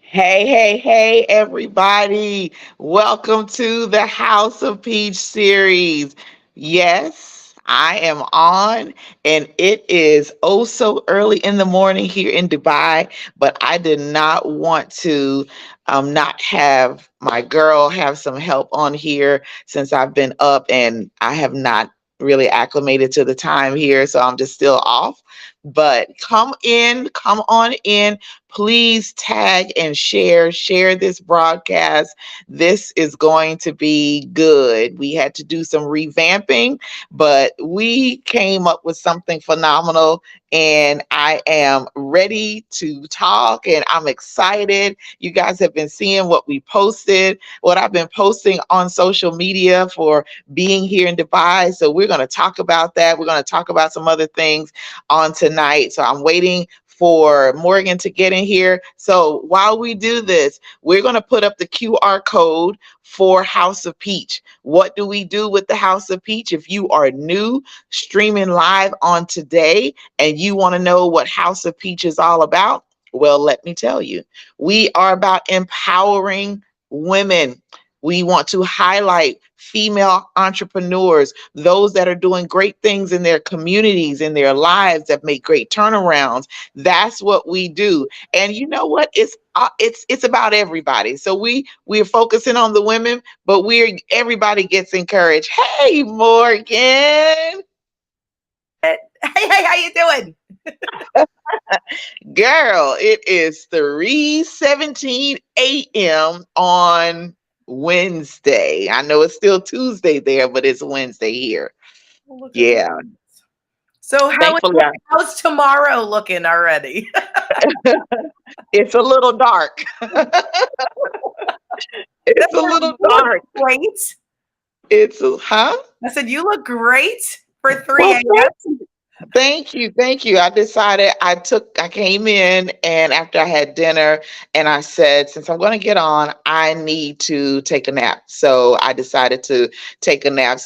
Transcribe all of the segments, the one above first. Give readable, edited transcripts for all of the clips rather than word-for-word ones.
Hey, hey, hey, everybody. Welcome to the House of Peach series. Yes, I am on, and it is oh so early in the morning here in Dubai, but I did not want to not have my girl have some help on here since I've been up and I have not really acclimated to the time here, so I'm just still off. But come on in. Please tag and share this broadcast. This is going to be good. We had to do some revamping, but we came up with something phenomenal, and I am ready to talk, and I'm excited. You guys have been seeing what we posted, what I've been posting on social media for being here in Dubai. So we're going to talk about that. We're going to talk about some other things on tonight. So I'm waiting for Morgan to get in here. So while we do this, we're going to put up the QR code for House of Peach. What do we do with the House of Peach? If you are new streaming live on today and you want to know what House of Peach is all about, well, let me tell you, we are about empowering women. We want to highlight female entrepreneurs, those that are doing great things in their communities, in their lives, that make great turnarounds. That's what we do. And you know what? It's about everybody. So we're focusing on the women, but we're everybody gets encouraged. Hey, Morgan. Hey, how you doing? Girl, it is 3:17 a.m. on Wednesday. I know it's still Tuesday there, but it's Wednesday here. Look at Yeah. that. So Thankfully, how's tomorrow looking already? it's a little dark. It's a little You look dark. great. Huh? I said you look great for 3 Well, a.m. thank you. I decided I came in and after I had dinner and I said, since I'm going to get on, I need to take a nap. So I decided to take a nap.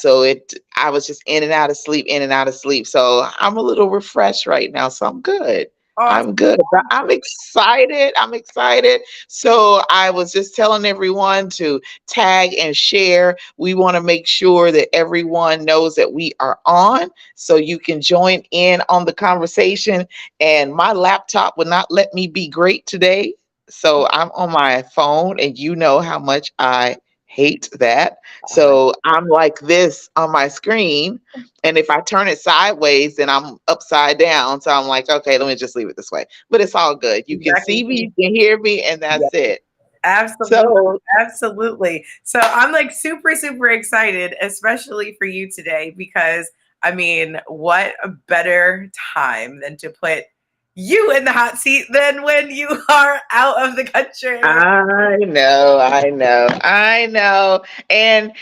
I was just in and out of sleep, in and out of sleep. So I'm a little refreshed right now. So I'm good. I'm Awesome. good. But I'm excited. I'm excited. So I was just telling everyone to tag and share. We want to make sure that everyone knows that we are on so you can join in on the conversation. And my laptop would not let me be great today. So I'm on my phone, and you know how much I hate that. So I'm like this on my screen. And if I turn it sideways, then I'm upside down. So I'm like, okay, let me just leave it this way. But it's all good. You can see me, you can hear me, and Yeah, that's it. absolutely. So Absolutely. So I'm like super, super excited, especially for you today, because I mean, what a better time than to put you in the hot seat than when you are out of the country. I know. And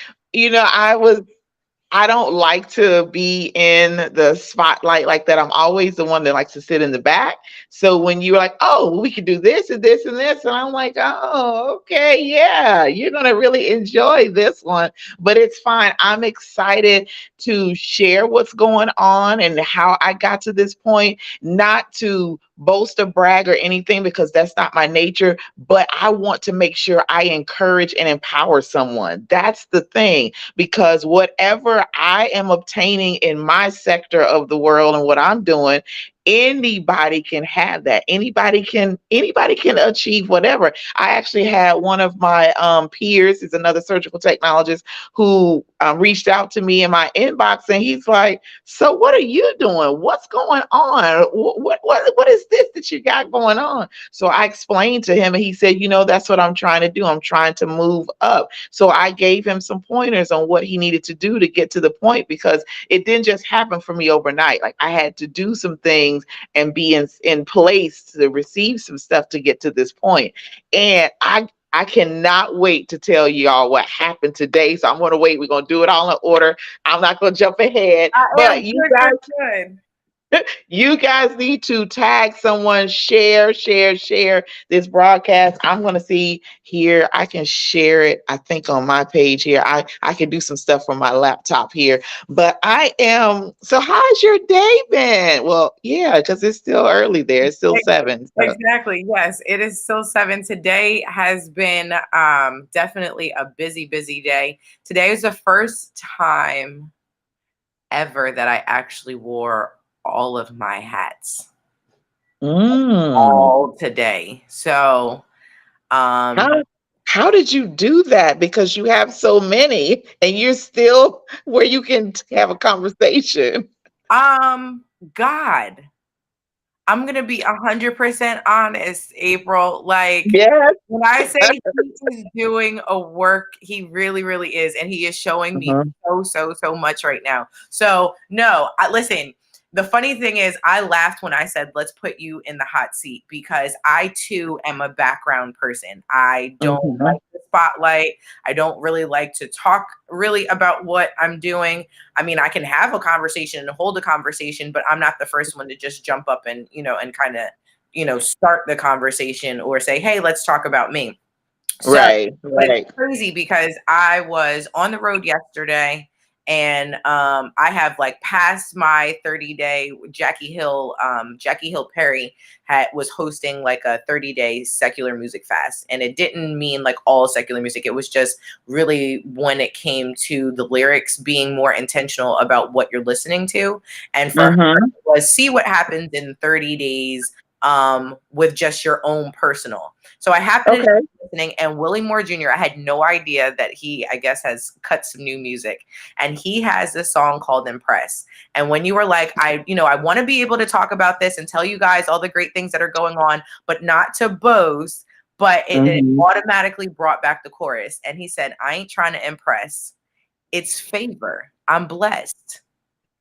I don't like to be in the spotlight like that. I'm always the one that likes to sit in the back. So when you're like, oh, we could do this and this and this, and I'm like, oh, okay, yeah, you're going to really enjoy this one. But it's fine. I'm excited to share what's going on and how I got to this point, not to boast or brag or anything, because that's not my nature, but I want to make sure I encourage and empower someone. That's the thing, because whatever I am obtaining in my sector of the world and what I'm doing, anybody can have that. Anybody can achieve whatever. I actually had one of my peers, is another surgical technologist, who reached out to me in my inbox, and he's like, so what are you doing? What's going on? What is this that you got going on? So I explained to him, and he said, that's what I'm trying to do. I'm trying to move up. So I gave him some pointers on what he needed to do to get to the point, because it didn't just happen for me overnight. Like, I had to do some things and be in place to receive some stuff to get to this point. And I cannot wait to tell y'all what happened today. So I'm going to wait. We're going to do it all in order. I'm not going to jump ahead. I am But you good, guys, good, good. You guys need to tag someone, share this broadcast. I'm going to see here. I can share it, I think, on my page here. I can do some stuff from my laptop here. But I am, so how's your day been? Well, yeah, because it's still early there. It's still Ex- 7. So. Exactly. Yes, it is still 7. Today has been definitely a busy, busy day. Today was the first time ever that I actually wore all of my hats Mm. all today. So, um, How how did you do that? Because you have so many and you're still where you can have a conversation. um, God, I'm gonna be 100% honest, April. Like Yes. when I say he is doing a work, he really, really is, and he is showing me Mhm. so, so, so much right now. So no, I listen. The funny thing is, I laughed when I said, "Let's put you in the hot seat," because I too am a background person. I don't Mhm. like the spotlight. I don't really like to talk really about what I'm doing. I mean, I can have a conversation and hold a conversation, but I'm not the first one to just jump up and, and kind of, start the conversation or say, hey, let's talk about me. So, Right, but it's right. crazy because I was on the road yesterday and I have like passed my 30-day. Jackie Hill Perry was hosting like a 30-day secular music fast. And it didn't mean like all secular music. It was just really when it came to the lyrics being more intentional about what you're listening to. And for her, Mhm. it was see what happens in 30 days with just your own personal. So I happened to Okay. listening, and Willie Moore Jr., I had no idea that he, I guess, has cut some new music. And he has this song called Impress. And when you were like, I want to be able to talk about this and tell you guys all the great things that are going on, but not to boast, but it Mhm. automatically brought back the chorus. And he said, I ain't trying to impress. It's favor. I'm blessed.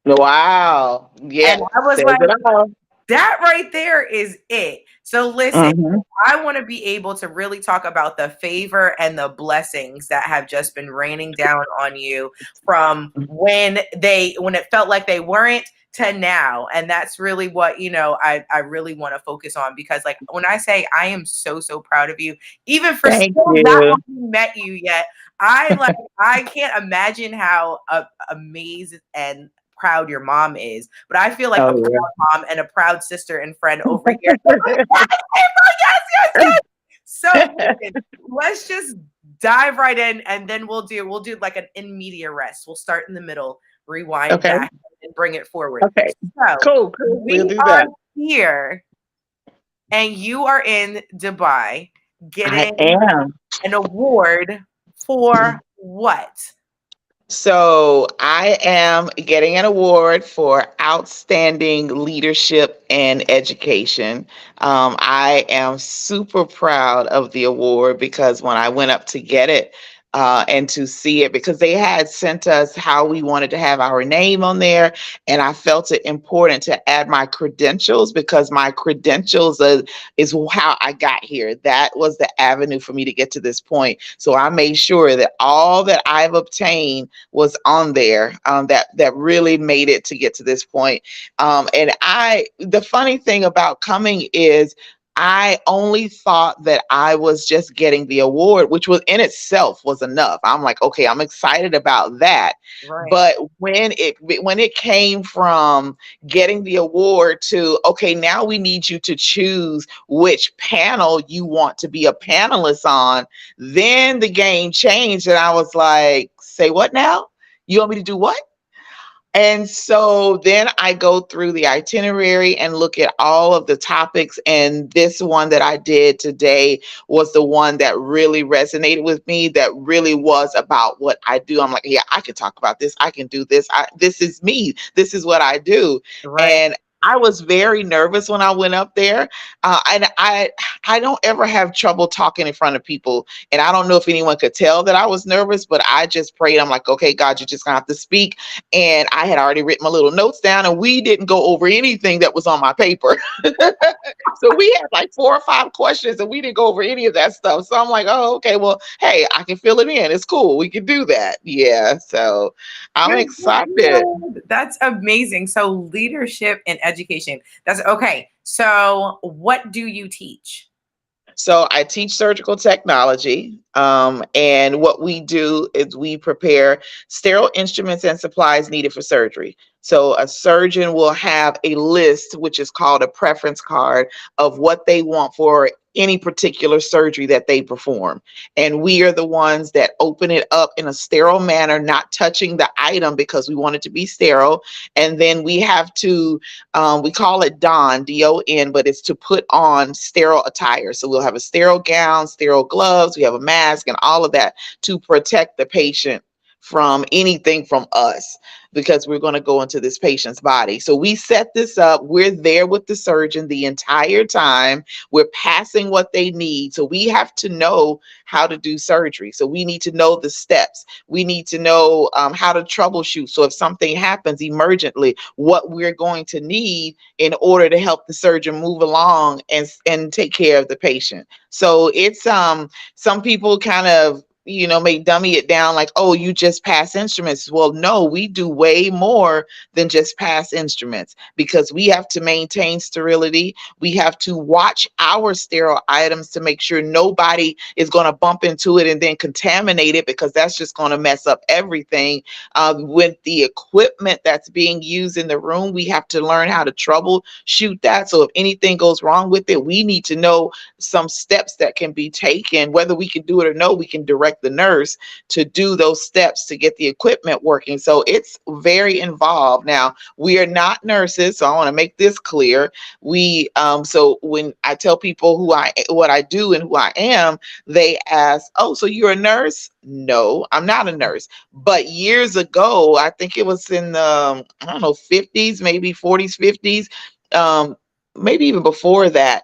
Wow. And Yeah, I was says like, it all. that right there is it. So listen, Mhm. I want to be able to really talk about the favor and the blessings that have just been raining down on you from when it felt like they weren't to now. And that's really what, I really want to focus on because like when I say I am so, so proud of you, even for Thank still not you. having met you yet, I can't imagine how amazed and proud your mom is, but I feel like a Oh, proud mom and a proud sister and friend over here. Yes, April, yes, yes, yes. So yeah. listen, let's just dive right in, and then we'll do like an in media rest. We'll start in the middle, rewind Okay. back, and bring it forward. Okay. So Cool, cool. We'll we do are that. here, and you are in Dubai I getting am. an award for what? So I am getting an award for outstanding leadership and education. I am super proud of the award because when I went up to get it and to see it, because they had sent us how we wanted to have our name on there, and I felt it important to add my credentials because my credentials is how I got here. That was the avenue for me to get to this point. So I made sure that all that I've obtained was on there, that really made it to get to this point. And the funny thing about coming is I only thought that I was just getting the award, which was in itself was enough. I'm like, okay, I'm excited about that. Right, But when it came from getting the award to, okay, now we need you to choose which panel you want to be a panelist on, then the game changed and I was like, say what now? You want me to do what? And so then I go through the itinerary and look at all of the topics. And this one that I did today was the one that really resonated with me, that really was about what I do. I'm like, yeah, I can talk about this. I can do this. This is me. This is what I do. right. And I was very nervous when I went up there. And I don't ever have trouble talking in front of people. And I don't know if anyone could tell that I was nervous, but I just prayed. I'm like, okay, God, you're just going to have to speak, and I had already written my little notes down, and we didn't go over anything that was on my paper. So we had like 4 or 5 questions and we didn't go over any of that stuff. So I'm like, oh, okay, well, hey, I can fill it in. It's cool. We can do that. Yeah. So I'm Good for excited. you. That's amazing. So leadership and education. That's okay. So, what do you teach? So I teach surgical technology, and what we do is we prepare sterile instruments and supplies needed for surgery. So a surgeon will have a list, which is called a preference card, of what they want for any particular surgery that they perform. And we are the ones that open it up in a sterile manner, not touching the item because we want it to be sterile. And then we have to we call it don, don, but it's to put on sterile attire. So we'll have a sterile gown, sterile gloves, we have a mask, and all of that to protect the patient from anything from us, because we're going to go into this patient's body. So we set this up. We're there with the surgeon the entire time. We're passing what they need. So we have to know how to do surgery. So we need to know the steps. We need to know how to troubleshoot. So if something happens emergently, what we're going to need in order to help the surgeon move along and take care of the patient. So it's some people kind of may dummy it down like, oh, you just pass instruments. Well, no, we do way more than just pass instruments, because we have to maintain sterility. We have to watch our sterile items to make sure nobody is going to bump into it and then contaminate it, because that's just going to mess up everything. With the equipment that's being used in the room, we have to learn how to troubleshoot that. So if anything goes wrong with it, we need to know some steps that can be taken. Whether we can do it or no, we can direct the nurse to do those steps to get the equipment working. So it's very involved. Now, we are not nurses, so I want to make this clear. So when I tell people what I do and who I am, they ask, oh, so you're a nurse? No, I'm not a nurse. But years ago, I think it was in the, I don't know, 50s, maybe 40s, 50s, um, maybe even before that,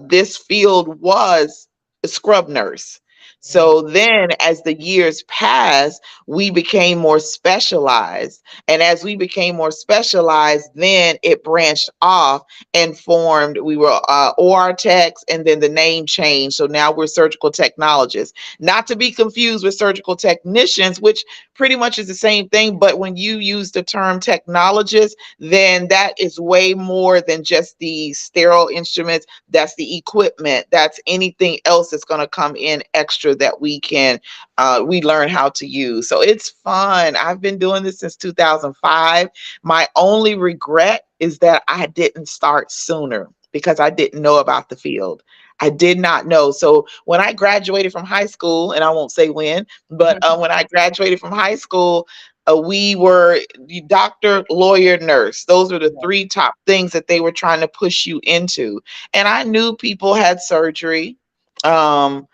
this field was a scrub nurse. So then, as the years passed, we became more specialized. And as we became more specialized, then it branched off and formed. We were OR techs, and then the name changed. So now we're surgical technologists. Not to be confused with surgical technicians, which pretty much is the same thing. But when you use the term technologist, then that is way more than just the sterile instruments. That's the equipment. That's anything else that's going to come in extra that we learn how to use. So it's fun. I've been doing this since 2005. My only regret is that I didn't start sooner, because I didn't know about the field. I did not know. So when I graduated from high school, and I won't say when, but when I graduated from high school, we were the doctor, lawyer, nurse. Those are the three top things that they were trying to push you into. And I knew people had surgery. Um,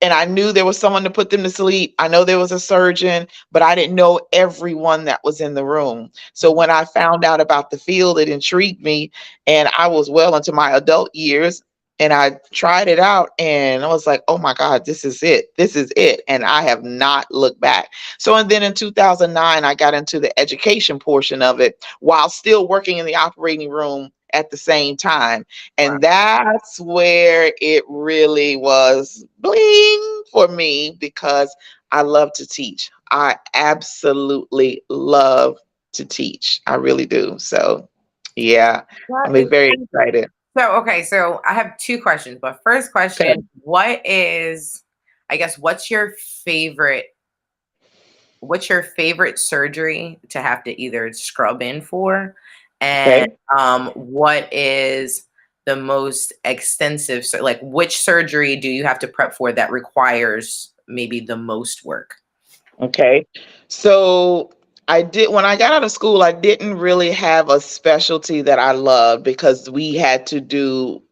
and I knew there was someone to put them to sleep. I know there was a surgeon, but I didn't know everyone that was in the room. So when I found out about the field, it intrigued me, and I was well into my adult years, and I tried it out, and I was like, "Oh my God, this is it. This is it." And I have not looked back. So and then in 2009, I got into the education portion of it while still working in the operating room at the same time. Wow. And that's where it really was bling for me, because I love to teach. I absolutely love to teach. I really do. So, yeah, That I'm is very excited. so okay. So I have two questions, but first Okay. question: what is, I guess, what's your favorite surgery to have to either scrub in for, and Okay. what is the most extensive, like which surgery do you have to prep for that requires maybe the most work? Okay. So when I got out of school, I didn't really have a specialty that I loved, because we had to do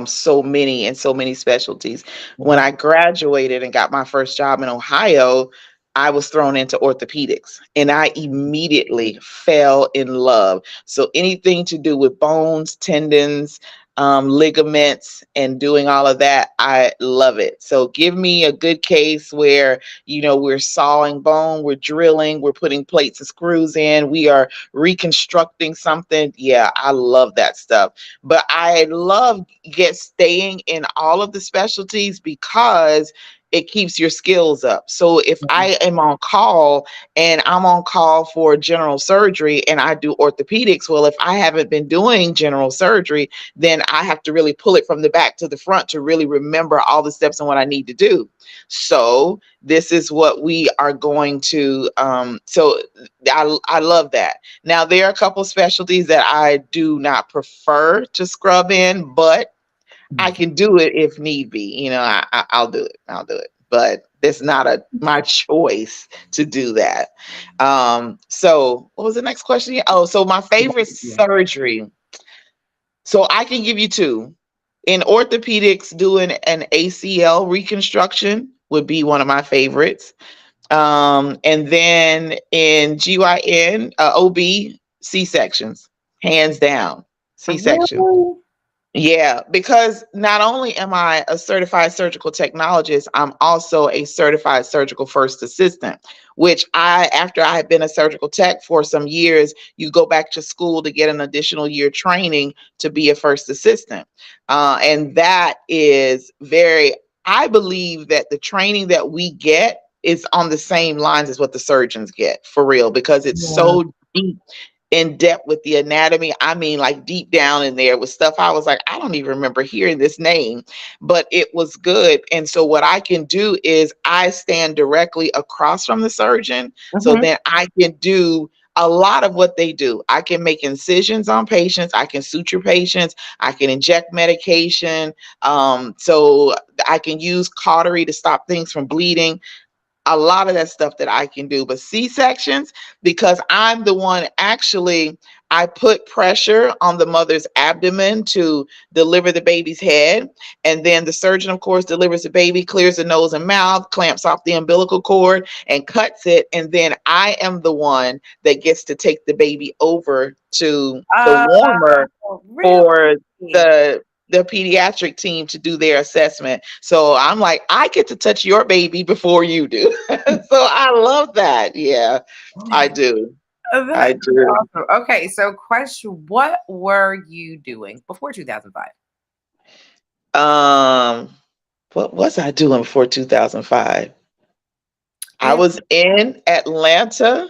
so many and so many specialties. When Mhm. I graduated and got my first job in Ohio, I was thrown into orthopedics, and I immediately fell in love. So anything to do with bones, tendons, ligaments, and doing all of that, I love it. So give me a good case where we're sawing bone, we're drilling, we're putting plates and screws in, we are reconstructing something. Yeah, I love that stuff. But I love get staying in all of the specialties, because it keeps your skills up. So if I am on call and I'm on call for general surgery and I do orthopedics, well, if I haven't been doing general surgery, then I have to really pull it from the back to the front to really remember all the steps and what I need to do. So this is what we are going to. I love that. Now there are a couple specialties that I do not prefer to scrub in, but I can do it if need be. I'll do it. I'll do it. But it's not my choice to do that. So what was the next question? Oh, so my favorite Yeah. surgery. So I can give you two. In orthopedics, doing an ACL reconstruction would be one of my favorites. And then in GYN, OB, C sections, hands down, C section. Really? Yeah, because not only am I a certified surgical technologist, I'm also a certified surgical first assistant, which after I had been a surgical tech for some years, you go back to school to get an additional year training to be a first assistant. And that is I believe that the training that we get is on the same lines as what the surgeons get for real, because it's Yeah. so deep in depth with the anatomy. I mean, like deep down in there with stuff I was like, I don't even remember hearing this name, but it was good. And so what I can do is I stand directly across from the surgeon. So Mhm. then I can do a lot of what they do. I can make incisions on patients. I can suture patients. I can inject medication. So I can use cautery to stop things from bleeding, a lot of that stuff that I can do. But C-sections, because I'm the one actually, I put pressure on the mother's abdomen to deliver the baby's head. And then the surgeon, of course, delivers the baby, clears the nose and mouth, clamps off the umbilical cord, and cuts it. And then I am the one that gets to take the baby over to the warmer Really? for the pediatric team to do their assessment. So I'm like, I get to touch your baby before you do. So I love that. Yeah, I do. I That's do. awesome. Okay, so question, what were you doing before 2005? Um, what was I doing before 2005? I Yeah. was in Atlanta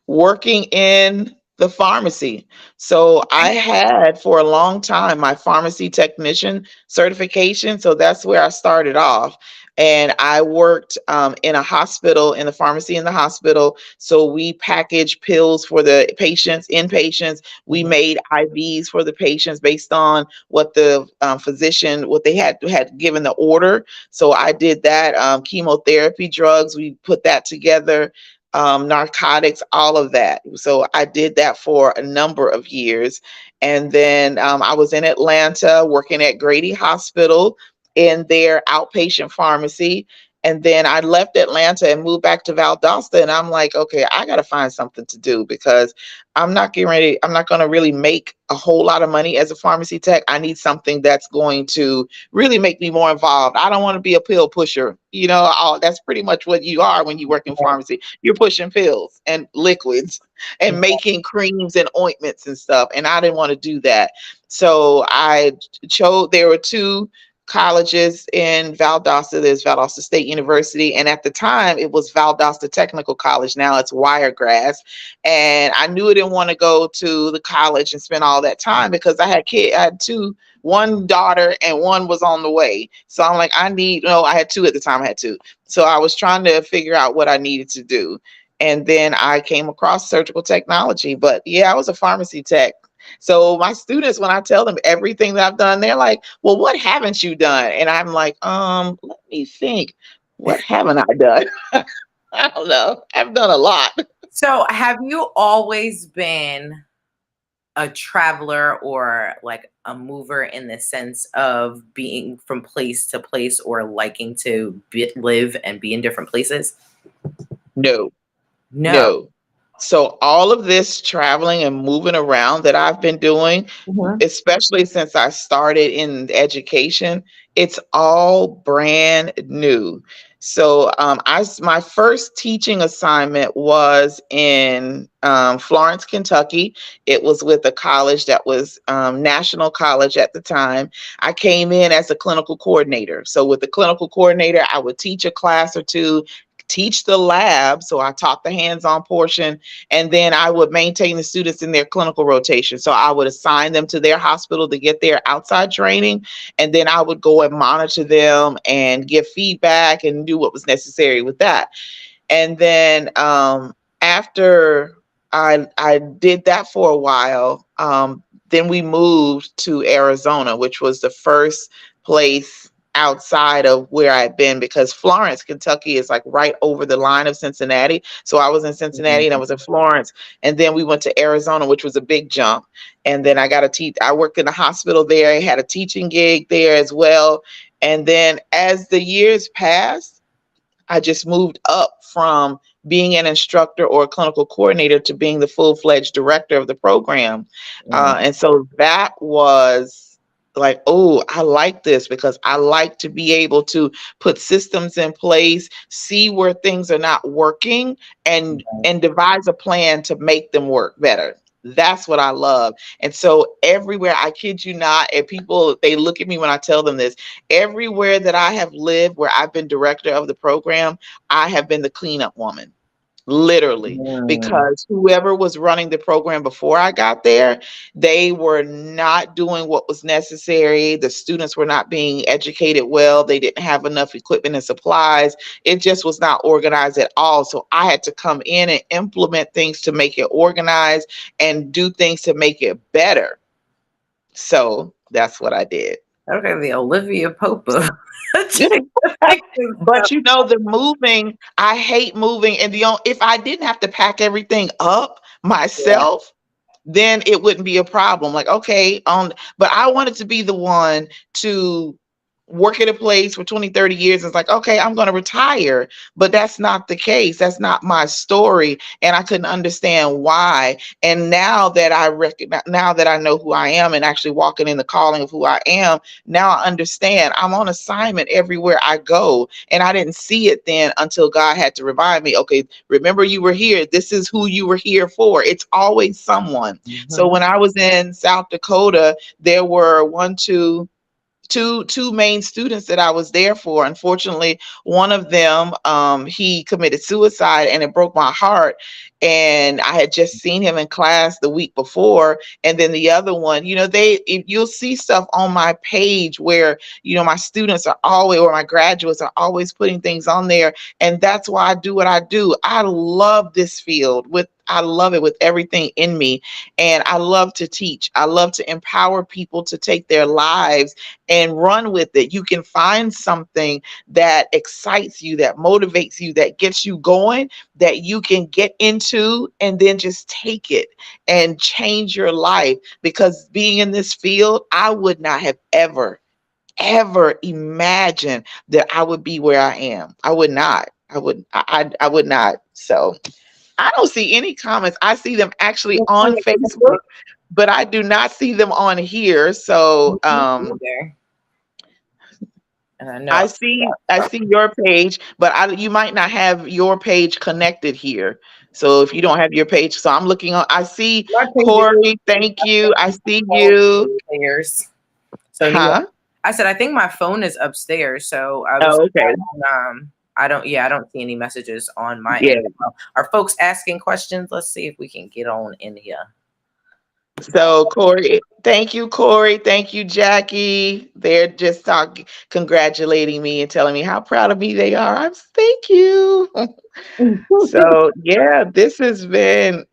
working in the pharmacy. So I had for a long time my pharmacy technician certification. So that's where I started off. And I worked in a hospital, in the pharmacy in the hospital. So we packaged pills for the patients, inpatients. We Mhm. made IVs for the patients based on what the physician, what they had given the order. So I did that. Chemotherapy drugs, we put that together, narcotics, all of that. So I did that for a number of years. And then I was in Atlanta working at Grady Hospital in their outpatient pharmacy. And then I left Atlanta and moved back to Valdosta. And I'm like, okay, I got to find something to do because I'm not going to really make a whole lot of money as a pharmacy tech. I need something that's going to really make me more involved. I don't want to be a pill pusher. That's pretty much what you are when you work in pharmacy. You're pushing pills and liquids and making creams and ointments and stuff. And I didn't want to do that. So I chose, there were two colleges in Valdosta. There's Valdosta State University. And at the time, it was Valdosta Technical College. Now it's Wiregrass. And I knew I didn't want to go to the college and spend all that time because I had one daughter and one was on the way. So I'm like, I had two at the time. I had two. So I was trying to figure out what I needed to do. And then I came across surgical technology. But yeah, I was a pharmacy tech. So my students, when I tell them everything that I've done, they're like, well, what haven't you done? And I'm like, let me think. What haven't I done? I don't know. I've done a lot. So, have you always been a traveler or like a mover in the sense of being from place to place or liking to live and be in different places? No, No. no. So all of this traveling and moving around that I've been doing, Mhm. especially since I started in education, it's all brand new. So my first teaching assignment was in Florence, Kentucky. It was with a college that was national college at the time. I came in as a clinical coordinator. So with the clinical coordinator, I would teach a class or two, teach the lab. So I taught the hands-on portion, and then I would maintain the students in their clinical rotation. So I would assign them to their hospital to get their outside training, and then I would go and monitor them and give feedback and do what was necessary with that. And then after I did that for a while, then we moved to Arizona, which was the first place outside of where I'd been, because Florence, Kentucky is like right over the line of Cincinnati. So I was in Cincinnati and I was in Florence, and then we went to Arizona, which was a big jump. And then I got to teach. I worked in the hospital there. I had a teaching gig there as well. And then as the years passed, I just moved up from being an instructor or a clinical coordinator to being the full-fledged director of the program. Mm. And so that was like, oh, I like this, because I like to be able to put systems in place, see where things are not working, and devise a plan to make them work better. That's what I love. And so everywhere, I kid you not, and people, they look at me when I tell them this, everywhere that I have lived where I've been director of the program, I have been the cleanup woman. Literally, Mm. because whoever was running the program before I got there, they were not doing what was necessary. The students were not being educated well. They didn't have enough equipment and supplies. It just was not organized at all. So I had to come in and implement things to make it organized and do things to make it better. So that's what I did. Okay, the Olivia Pope of Yeah. fixing stuff. But you know, the moving, I hate moving. And if I didn't have to pack everything up Yeah. myself, then it wouldn't be a problem. Like, okay, but I wanted to be the one to work at a place for 20, 30 years. It's like, okay, I'm going to retire, but that's not the case. That's not my story. And I couldn't understand why. And now that I recognize, now that I know who I am and actually walking in the calling of who I am, now I understand I'm on assignment everywhere I go. And I didn't see it then until God had to remind me, okay, remember you were here. This is who you were here for. It's always someone. So Mhm. when I was in South Dakota, there were two main students that I was there for. Unfortunately, one of them, he committed suicide, and it broke my heart. And I had just seen him in class the week before. And then the other one, you'll see stuff on my page where, my students are always, or my graduates are always putting things on there. And that's why I do what I do. I love this field I love it with everything in me. And I love to teach. I love to empower people to take their lives and run with it. You can find something that excites you, that motivates you, that gets you going, that you can get into, and then just take it and change your life. Because being in this field, I would not have ever imagined that I would be where I am. I would not. I would not. So I don't see any comments. I see them actually on Facebook, but I do not see them on here. So Either. And I know. I see your page, but you might not have your page connected here. So if you don't have your page, so I'm looking on. I see My page is Corey. Thank you. I see you. upstairs. So he, Huh? I said, I think my phone is upstairs. So I was, Oh, okay. I don't see any messages on my Yeah. end. Well, are folks asking questions? Let's see if we can get on in here. So Corey, thank you, Corey. Thank you, Jackie. They're just talking, congratulating me and telling me how proud of me they are. Thank you. So yeah, this has been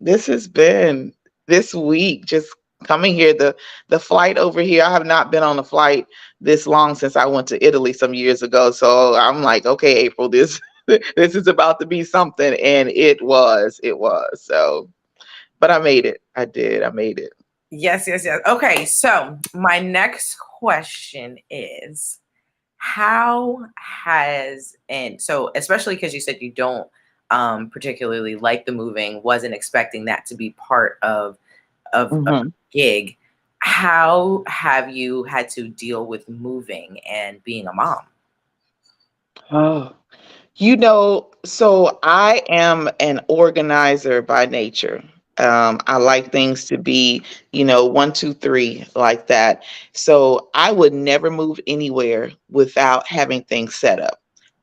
this week, just coming here. The flight over here, I have not been on a flight this long since I went to Italy some years ago. So I'm like, okay, April, this this is about to be something. And it was. So but I made it. I did. I made it. Yes, yes, yes. Okay, so my next question is how has, and so especially because you said you don't particularly like the moving, wasn't expecting that to be part of a Hmm. gig. How have you had to deal with moving and being a mom? Oh, so I am an organizer by nature. I like things to be, one, two, three, like that. So I would never move anywhere without having things set up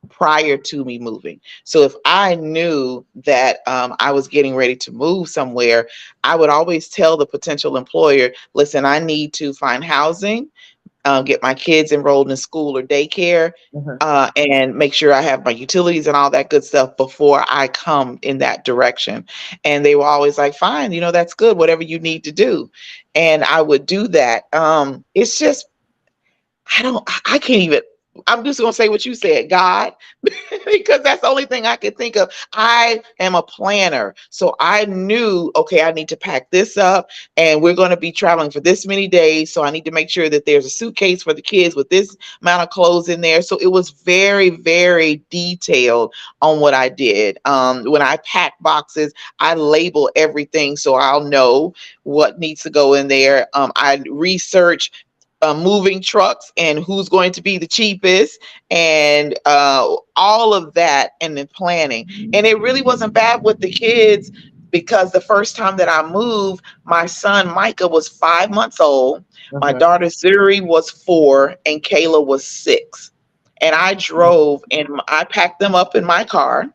prior to me moving. So if I knew that I was getting ready to move somewhere, I would always tell the potential employer, listen, I need to find housing, get my kids enrolled in school or daycare, Mhm. and make sure I have my utilities and all that good stuff before I come in that direction. And they were always like, fine, that's good, whatever you need to do. And I would do that. It's just, I can't even, I'm just going to say what you said, God, because that's the only thing I could think of. I am a planner. So I knew, okay, I need to pack this up and we're going to be traveling for this many days. So I need to make sure that there's a suitcase for the kids with this amount of clothes in there. So it was very, very detailed on what I did. When I pack boxes, I label everything so I'll know what needs to go in there. I research moving trucks and who's going to be the cheapest, and all of that, and then planning. And it really wasn't bad with the kids, because the first time that I moved, my son Micah was 5 months old, my Mhm. daughter Zuri was 4, and Kayla was 6. And I drove and I packed them up in my car.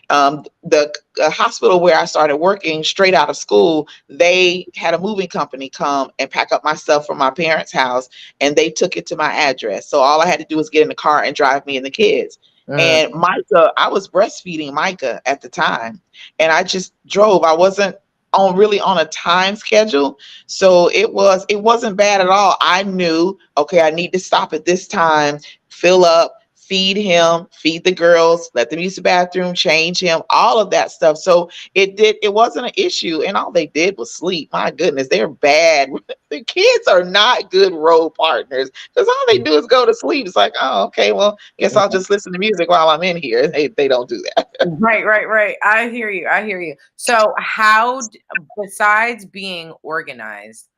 The hospital where I started working straight out of school, they had a moving company come and pack up my stuff from my parents' house, and they took it to my address. So all I had to do was get in the car and drive me and the kids. Mm. And Micah, I was breastfeeding Micah at the time, and I just drove. I wasn't on a time schedule, so it wasn't bad at all. I knew, okay, I need to stop at this time, fill up, feed him, feed the girls, let them use the bathroom, change him, all of that stuff. So it wasn't an issue. And all they did was sleep. My goodness, they're bad. The kids are not good role partners, because all they do is go to sleep. It's like, oh, okay, well, guess I'll just listen to music while I'm in here. They don't do that. Right, right, right. I hear you. I hear you. So, besides being organized,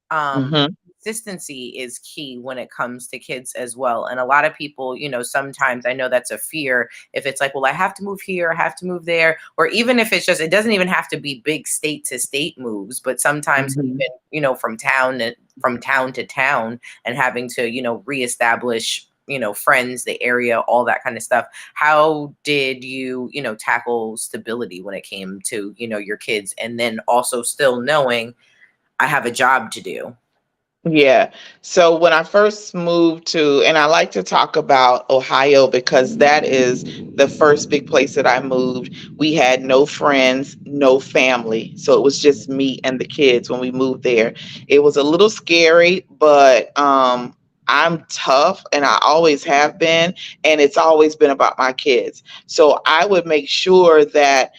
um, Hmm. consistency is key when it comes to kids as well. And a lot of people, sometimes I know that's a fear. If it's like, well, I have to move here, I have to move there, or even if it's just, it doesn't even have to be big state to state moves, but sometimes Hmm. even, from town to town, and having to, reestablish, friends, the area, all that kind of stuff. How did you, tackle stability when it came to, your kids, and then also still knowing I have a job to do? Yeah. So when I first moved and I like to talk about Ohio because that is the first big place that I moved. We had no friends, no family. So it was just me and the kids when we moved there. It was a little scary, but I'm tough and I always have been. And it's always been about my kids. So I would make sure that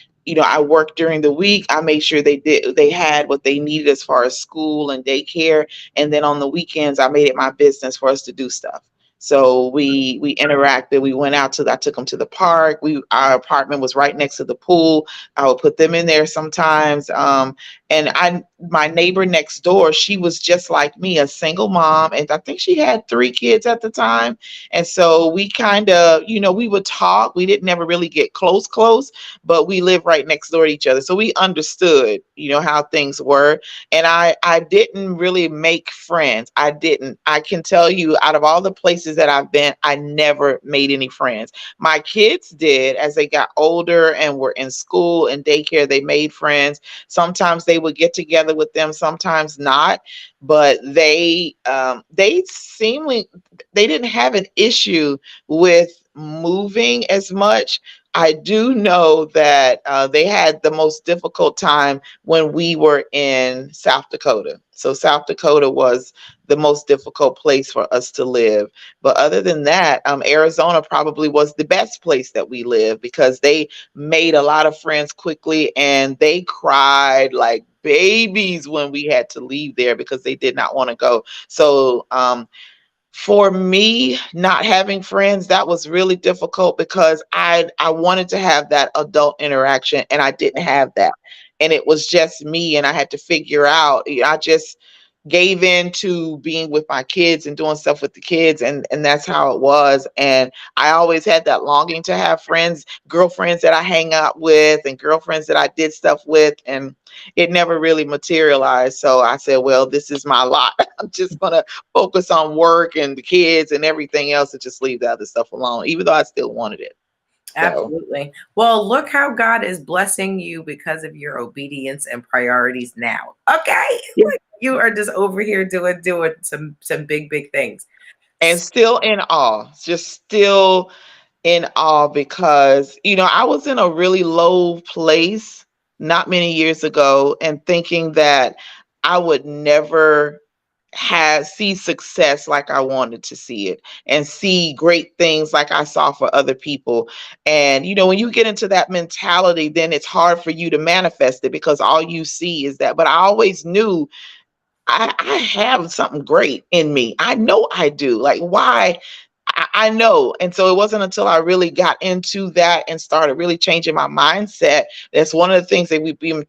I worked during the week. I made sure they had what they needed as far as school and daycare, and then on the weekends I made it my business for us to do stuff. So we interacted. We went out to I took them to the park. Our apartment was right next to the pool. I would put them in there sometimes. And I my neighbor next door, she was just like me, a single mom, and I think she had 3 kids at the time. And so we kind of, we would talk. We didn't never really get close, but we lived right next door to each other. So we understood, how things were. And I didn't really make friends. I can tell you, out of all the places that I've been, I never made any friends. My kids did. As they got older and were in school and daycare, they made friends. Sometimes they would get together with them, sometimes not. But they seemingly, they didn't have an issue with moving as much. I do know that they had the most difficult time when we were in South Dakota. So South Dakota was the most difficult place for us to live. But other than that, Arizona probably was the best place that we lived, because they made a lot of friends quickly, and they cried like babies when we had to leave there because they did not want to go. So for me, not having friends, that was really difficult, because I wanted to have that adult interaction, and I didn't have that. And it was just me, and I had to figure out, I just gave in to being with my kids and doing stuff with the kids, and that's how it was. And I always had that longing to have friends, girlfriends that I hang out with and girlfriends that I did stuff with, and it never really materialized. So I said, well, this is my lot. I'm just gonna focus on work and the kids and everything else and just leave the other stuff alone, even though I still wanted it. So Absolutely. Well, look how God is blessing you because of your obedience and priorities now. Okay. yeah. Like you are just over here doing some big things. And still in awe, just still in awe because, I was in a really low place not many years ago and thinking that I would never have see success like I wanted to see it and see great things like I saw for other people. And when you get into that mentality, then it's hard for you to manifest it because all you see is that. But I always knew I have something great in me. I know I do. Like, why? I know. And so it wasn't until I really got into that and started really changing my mindset. That's one of the things that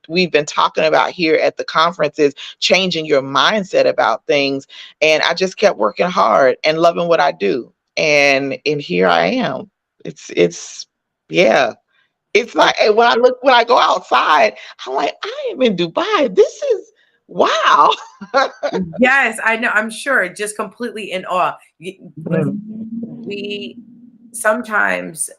we've been talking about here at the conference is changing your mindset about things. And I just kept working hard and loving what I do. And here I am. It's yeah. It's like, and when I go outside, I'm like, I am in Dubai. This is wow. Yes, I know. I'm sure. Just completely in awe. Listen, we sometimes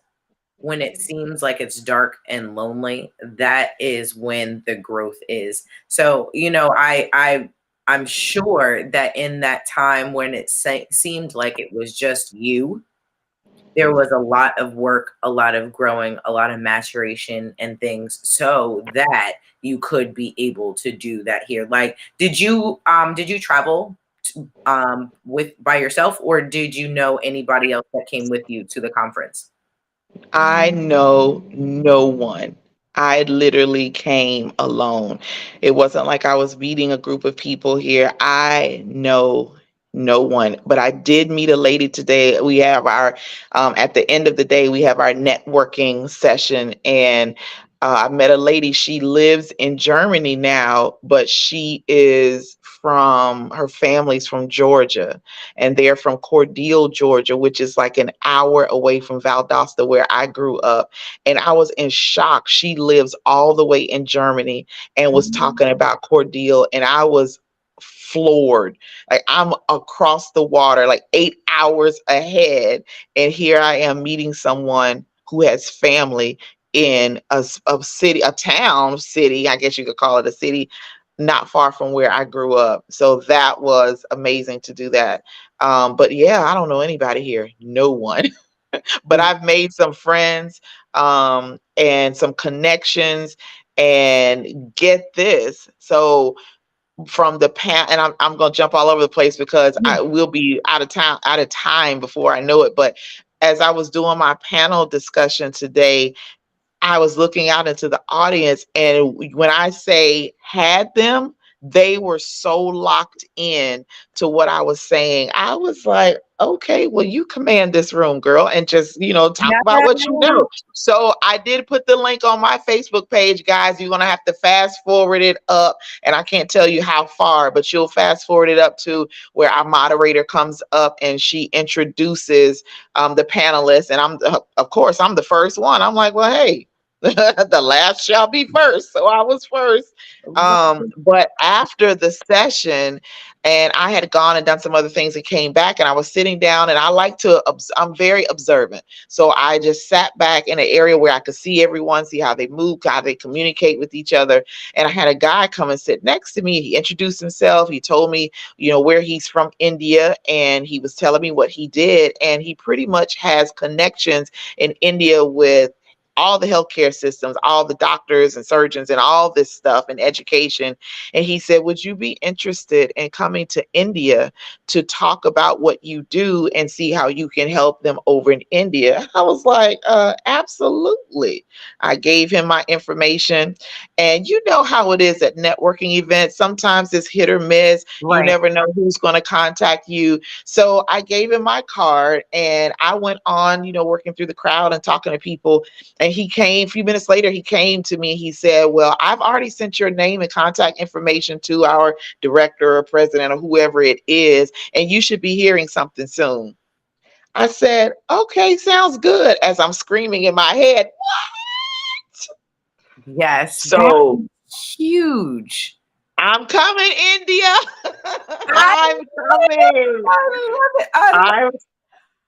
when it seems like it's dark and lonely, that is when the growth is. So, I'm sure that in that time when it seemed like it was just you, there was a lot of work, a lot of growing, a lot of maturation and things so that you could be able to do that here. Like, did you travel with by yourself, or did you know anybody else that came with you to the conference? I know no one. I literally came alone. It wasn't like I was meeting a group of people here. I know no one, but I did meet a lady today. We have at the end of the day, we have our networking session. And I met a lady. She lives in Germany now, but her family's from Georgia, and they're from Cordele, Georgia, which is like an hour away from Valdosta, where I grew up. And I was in shock. She lives all the way in Germany and was talking about Cordele, and I was floored. Like, I'm across the water, like 8 hours ahead, and here I am meeting someone who has family in a city, a town, city, I guess you could call it a city, not far from where I grew up. So that was amazing to do that. But yeah, I don't know anybody here, no one. But I've made some friends, and some connections. And get this, so from the past, and I'm going to jump all over the place because I will be out of time before I know it. But as I was doing my panel discussion today, I was looking out into the audience, and when I say had them, they were so locked in to what I was saying. I was like, okay, well, you command this room, girl, and just, talk about what you Yeah. know. So I did put the link on my Facebook page, guys. You're going to have to fast forward it up, and I can't tell you how far, but you'll fast forward it up to where our moderator comes up and she introduces the panelists. And of course, I'm the first one. I'm like, well, hey, the last shall be first. So I was first. But after the session, and I had gone and done some other things and came back, and I was sitting down, and I like to, I'm very observant. So I just sat back in an area where I could see everyone, see how they move, how they communicate with each other. And I had a guy come and sit next to me. He introduced himself. He told me, where he's from, India, and he was telling me what he did. And he pretty much has connections in India with all the healthcare systems, all the doctors and surgeons and all this stuff and education. And he said, would you be interested in coming to India to talk about what you do and see how you can help them over in India? I was like, absolutely. I gave him my information. And you know how it is at networking events. Sometimes it's hit or miss. You Right. never know who's going to contact you. So I gave him my card, and I went on, working through the crowd and talking to people. And And he came a few minutes later, he came to me and he said, well, I've already sent your name and contact information to our director or president or whoever it is, and you should be hearing something soon. I said, okay, sounds good. As I'm screaming in my head, Yes, that's so huge. I'm coming, India. I I'm love it. coming. I love it. I love I'm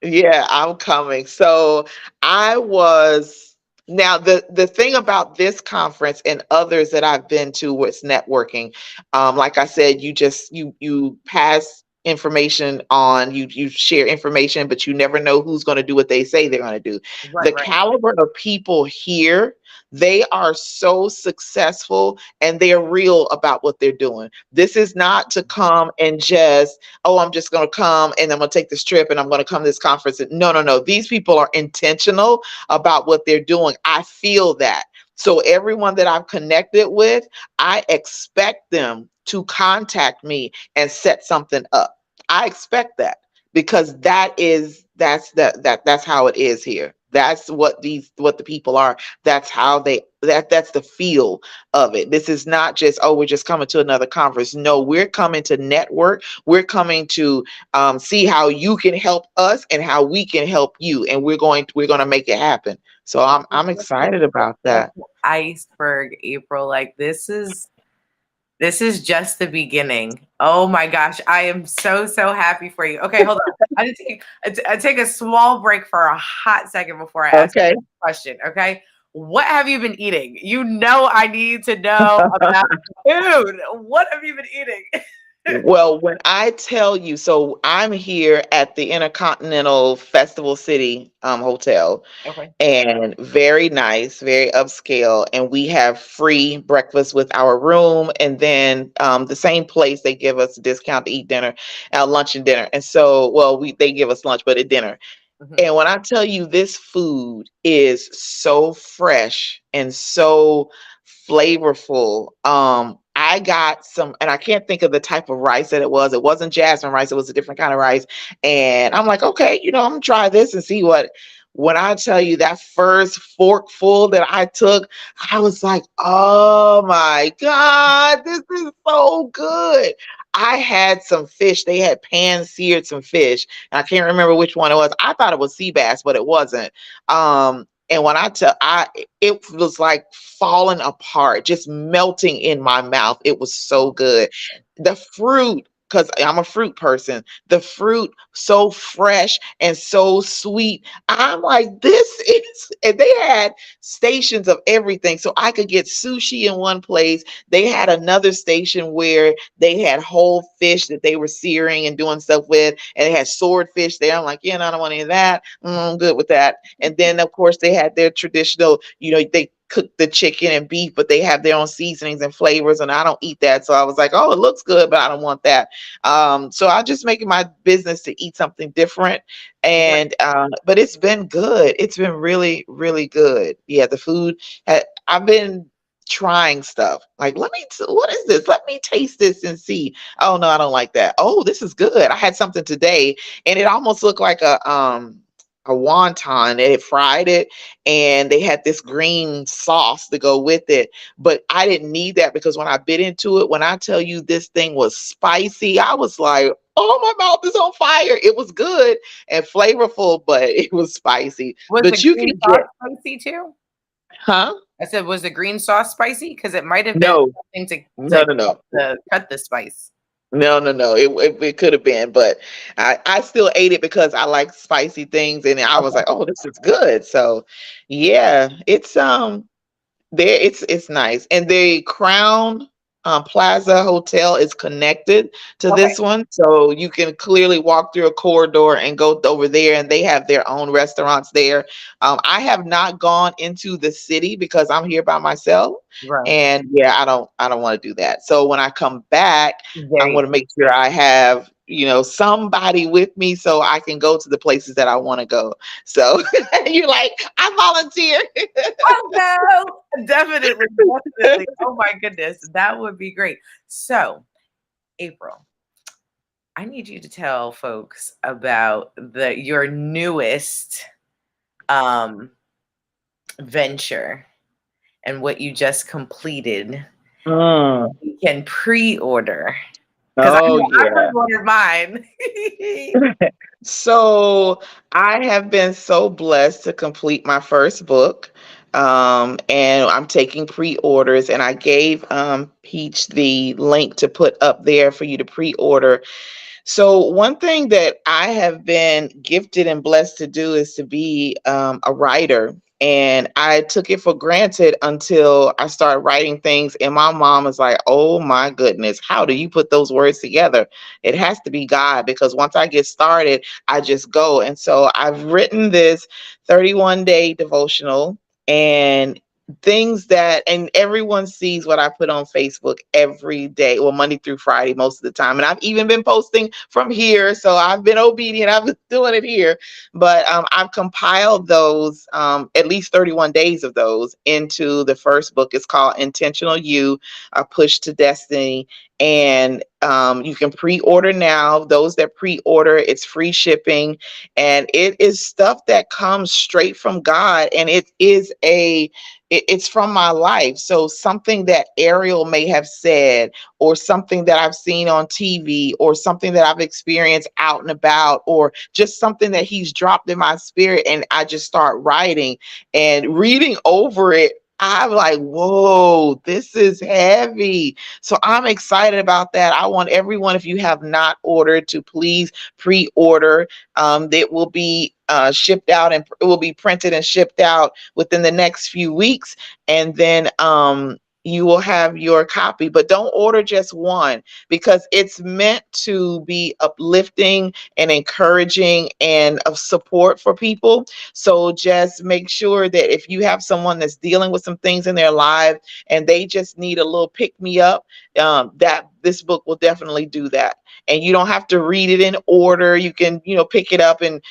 Yeah, I'm coming. So I was now the thing about this conference and others that I've been to was networking. Like I said, you pass information on, you share information, but you never know who's going to do what they say they're going to do. right, The right. caliber of people here, they are so successful and they're real about what they're doing. This is not to come and just, oh, I'm just going to come and I'm going to take this trip and I'm going to come to this conference. No, no, no. These people are intentional about what they're doing. I feel that. So everyone that I've connected with, I expect them to contact me and set something up. I expect that because that's how it is here. That's what the people are. That's how that's the feel of it. This is not just, oh, we're just coming to another conference. No, we're coming to network. We're coming to see how you can help us and how we can help you, and we're going to make it happen. So I'm excited about that. Iceberg, April. Like this is just the beginning. Oh my gosh, I am so so happy for you. Okay, hold on. I take a small break for a hot second before I ask Okay. you a question. Okay, what have you been eating? You know, I need to know about food. What have you been eating? Well, when I tell you, so I'm here at the Intercontinental Festival City Hotel, Okay. and very nice, very upscale. And we have free breakfast with our room. And then the same place they give us a discount to eat dinner, lunch and dinner. And so, well, they give us lunch, but at dinner. Mhm. And when I tell you this food is so fresh and so flavorful, I got some, and I can't think of the type of rice that it was. It wasn't jasmine rice, it was a different kind of rice. And I'm like, okay, I'm gonna try this and see what. When I tell you that first forkful that I took, I was like, oh my God, this is so good. I had some fish. They had pan seared some fish. I can't remember which one it was. I thought it was sea bass, but it wasn't. And when it was like falling apart, just melting in my mouth. It was so good. The fruit, because I'm a fruit person, the fruit so fresh and so sweet. I'm like, this is, and they had stations of everything. So I could get sushi in one place. They had another station where they had whole fish that they were searing and doing stuff with, and they had swordfish there. I'm like, yeah, no, I don't want any of that. I'm good with that. And then, of course, they had their traditional, they cook the chicken and beef, but they have their own seasonings and flavors, and I don't eat that. So I was like, oh, it looks good, but I don't want that. So I just make it my business to eat something different. Right. And but it's been good. It's been really, really good. Yeah, the food. I've been trying stuff like, what is this, let me taste this and see. Oh no, I don't like that. Oh, this is good. I had something today and it almost looked like a wonton. They had fried it and they had this green sauce to go with it, but I didn't need that because when I bit into it, when I tell you this thing was spicy, I was like, oh, my mouth is on fire. It was good and flavorful, but it was spicy. Was the But you green can sauce get, spicy too? huh? I said, was the green sauce spicy? Because it might have been No, something no, no, no. to cut the spice. No, no, no. It could have been, but I still ate it because I like spicy things, and I was Okay. like, oh, this is good. So, yeah, it's nice. And the Crown Plaza Hotel is connected to Okay. this one, so you can clearly walk through a corridor and go over there, and they have their own restaurants there. I have not gone into the city because I'm here by myself, Right. and yeah, I don't want to do that. So when I come back, I There you want to make sure I have somebody with me so I can go to the places that I want to go. So you're like, I volunteer. Oh no, definitely, definitely. Oh my goodness, that would be great. So, April, I need you to tell folks about the your newest um venture and what you just completed Mm. you can pre-order? Because I Oh know I yeah. pre-ordered mine. So I have been so blessed to complete my first book. And I'm taking pre-orders, and I gave Peach the link to put up there for you to pre-order. So, one thing that I have been gifted and blessed to do is to be a writer. And I took it for granted until I started writing things. And my mom was like, oh my goodness, how do you put those words together? It has to be God, because once I get started, I just go. And so I've written this 31-day devotional. And things that, and everyone sees what I put on Facebook every day, well, Monday through Friday most of the time. And I've even been posting from here, so I've been obedient. I've been doing it here. But I've compiled those, at least 31 days of those, into the first book. It's called Intentional You, A Push to Destiny. And you can pre-order now. Those that pre-order, it's free shipping, and it is stuff that comes straight from God, and it's from my life. So something that Ariel may have said, or something that I've seen on TV, or something that I've experienced out and about, or just something that he's dropped in my spirit, and I just start writing and reading over it. I'm like, whoa, this is heavy. So I'm excited about that. I want everyone, if you have not ordered, to please pre-order. It will be shipped out, and it will be printed and shipped out within the next few weeks. And then you will have your copy. But don't order just one, because it's meant to be uplifting and encouraging and of support for people. So just make sure that if you have someone that's dealing with some things in their life and they just need a little pick me up, that this book will definitely do that. And you don't have to read it in order. You can, pick it up and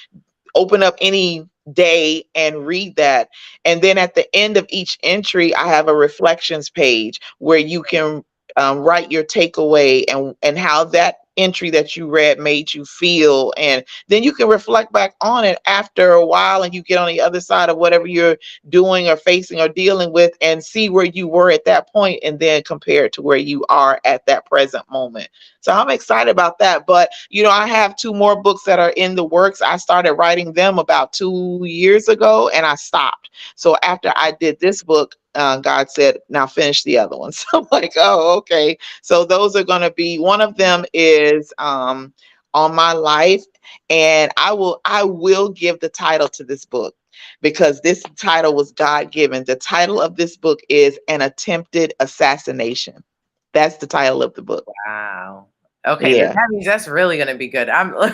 open up any day and read that. And then at the end of each entry, I have a reflections page where you can write your takeaway, and how that entry that you read made you feel. And then you can reflect back on it after a while, and you get on the other side of whatever you're doing or facing or dealing with, and see where you were at that point, and then compare it to where you are at that present moment. So I'm excited about that. But, I have two more books that are in the works. I started writing them about 2 years ago, and I stopped. So after I did this book, God said, now finish the other one. So I'm like, oh, okay. So those are going to be, one of them is on my life. And I will give the title to this book, because this title was God given. The title of this book is An Attempted Assassination. That's the title of the book. Wow. Okay, then Yeah. that means that's really gonna be good. I'm look,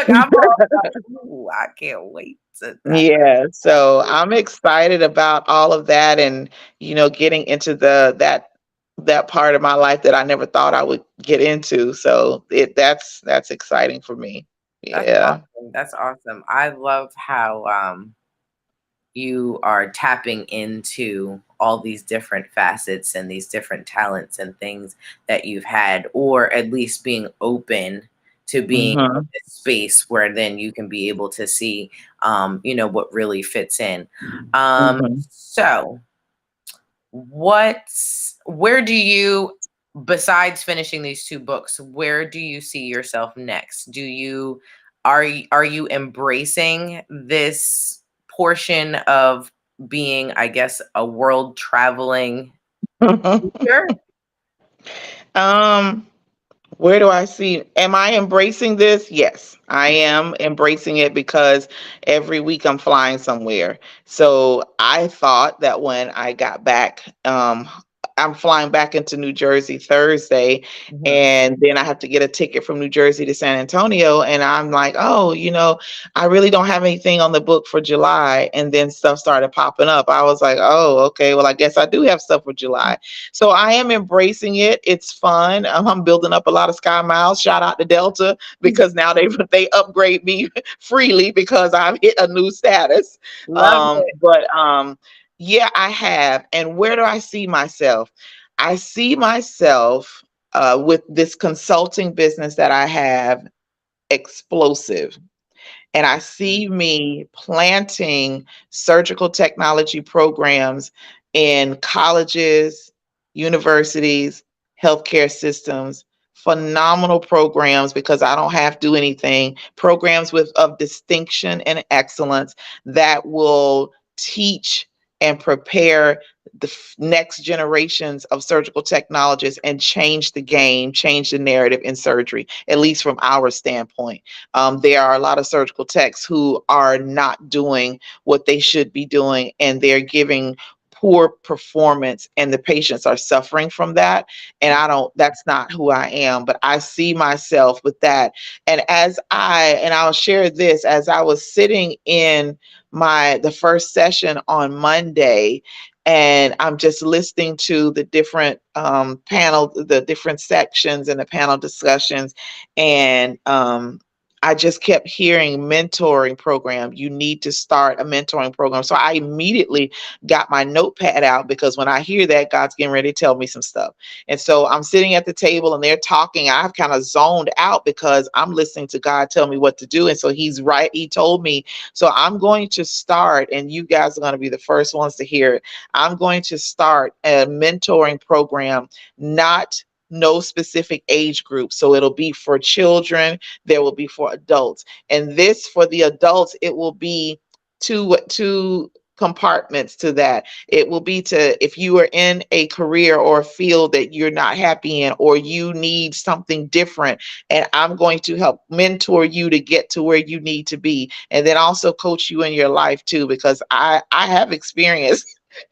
I'm all like, ooh, I can't wait to dive Yeah, so in. I'm excited about all of that, and getting into that part of my life that I never thought I would get into. So that's exciting for me. That's Yeah. awesome. That's awesome. I love how you are tapping into all these different facets and these different talents and things that you've had, or at least being open to being in Mhm. this space where then you can be able to see, what really fits in. Mhm. So, where do you, besides finishing these two books, where do you see yourself next? Are you embracing this portion of being, I guess, a world traveling teacher? um Where do I see? Am I embracing this? Yes, I am embracing it, because every week I'm flying somewhere. So I thought that when I got back, I'm flying back into New Jersey Thursday, Mhm. and then I have to get a ticket from New Jersey to San Antonio. And I'm like, oh, I really don't have anything on the book for July. And then stuff started popping up. I was like, oh, okay, well, I guess I do have stuff for July. So I am embracing it. It's fun. I'm building up a lot of sky miles. Shout out to Delta, because now they upgrade me freely because I've hit a new status. Love it. But yeah, I have. And where do I see myself? I see myself with this consulting business that I have, explosive. And I see me planting surgical technology programs in colleges, universities, healthcare systems, phenomenal programs because I don't have to do anything, programs with of distinction and excellence that will teach and prepare the next generations of surgical technologists and change the game, change the narrative in surgery, at least from our standpoint. There are a lot of surgical techs who are not doing what they should be doing, and they're giving poor performance, and the patients are suffering from that. And I don't, that's not who I am, but I see myself with that. And I'll share this, as I was sitting in the first session on Monday, and I'm just listening to the different panel, the different sections and the panel discussions, and I just kept hearing mentoring program. You need to start a mentoring program. So I immediately got my notepad out because when I hear that, God's getting ready to tell me some stuff. And so I'm sitting at the table and they're talking. I've kind of zoned out because I'm listening to God tell me what to do. And so he's right. He told me. So I'm going to start, and you guys are going to be the first ones to hear it. I'm going to start a mentoring program, not no specific age group. So it'll be for children, there will be for adults. And this, for the adults, it will be two compartments to that. It will be to, if you are in a career or a field that you're not happy in, or you need something different, and I'm going to help mentor you to get to where you need to be, and then also coach you in your life too, because I have experience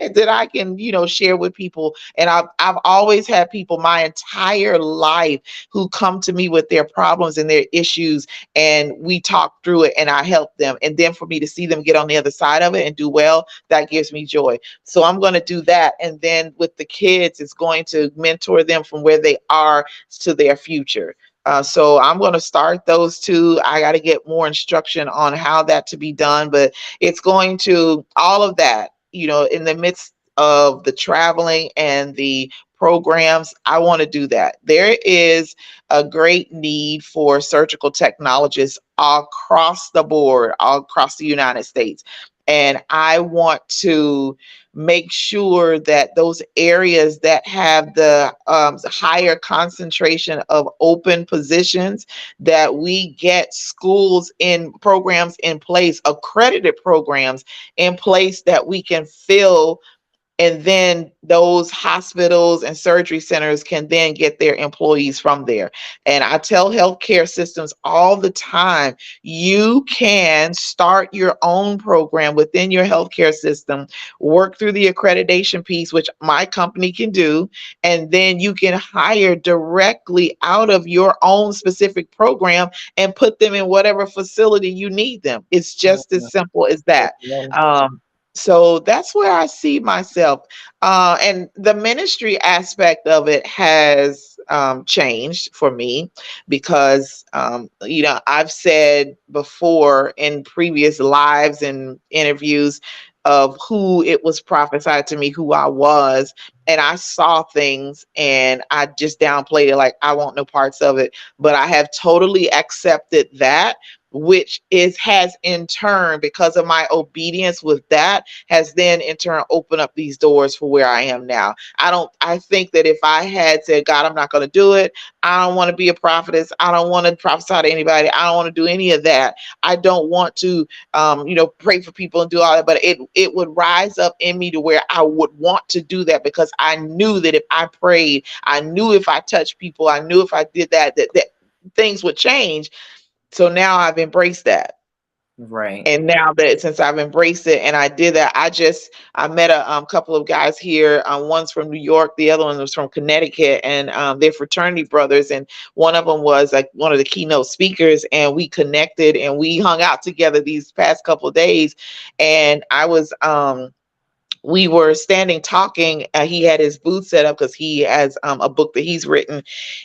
that I can, share with people. And I've always had people my entire life who come to me with their problems and their issues, and we talk through it and I help them. And then for me to see them get on the other side of it and do well, that gives me joy. So I'm going to do that. And then with the kids, it's going to mentor them from where they are to their future. So I'm going to start those two. I got to get more instruction on how that to be done, but it's going to, all of that, in the midst of the traveling and the programs, I want to do that. There is a great need for surgical technologists across the board, all across the United States. And I want to make sure that those areas that have the higher concentration of open positions, that we get schools in programs in place, accredited programs in place that we can fill, and then those hospitals and surgery centers can then get their employees from there. And I tell healthcare systems all the time, you can start your own program within your healthcare system, work through the accreditation piece, which my company can do, and then you can hire directly out of your own specific program and put them in whatever facility you need them. It's just as simple as that. So that's where I see myself. And the ministry aspect of it has changed for me because, I've said before in previous lives and interviews of who it was prophesied to me, who I was. And I saw things and I just downplayed it like I want no parts of it. But I have totally accepted that, which has in turn, because of my obedience with that, has then in turn opened up these doors for where I am now. I think that if I had said, God, I'm not going to do it, I don't want to be a prophetess, I don't want to prophesy to anybody, I don't want to do any of that, I don't want to pray for people and do all that, but it would rise up in me to where I would want to do that, because I knew that if I prayed, I knew if I touched people, I knew if I did that things would change. So now I've embraced that. Right. And now that since I've embraced it and I did that, I met a couple of guys here. One's from New York, the other one was from Connecticut, and they're fraternity brothers. And one of them was like one of the keynote speakers, and we connected and we hung out together these past couple of days. And we were standing talking. He had his booth set up because he has a book that he's written,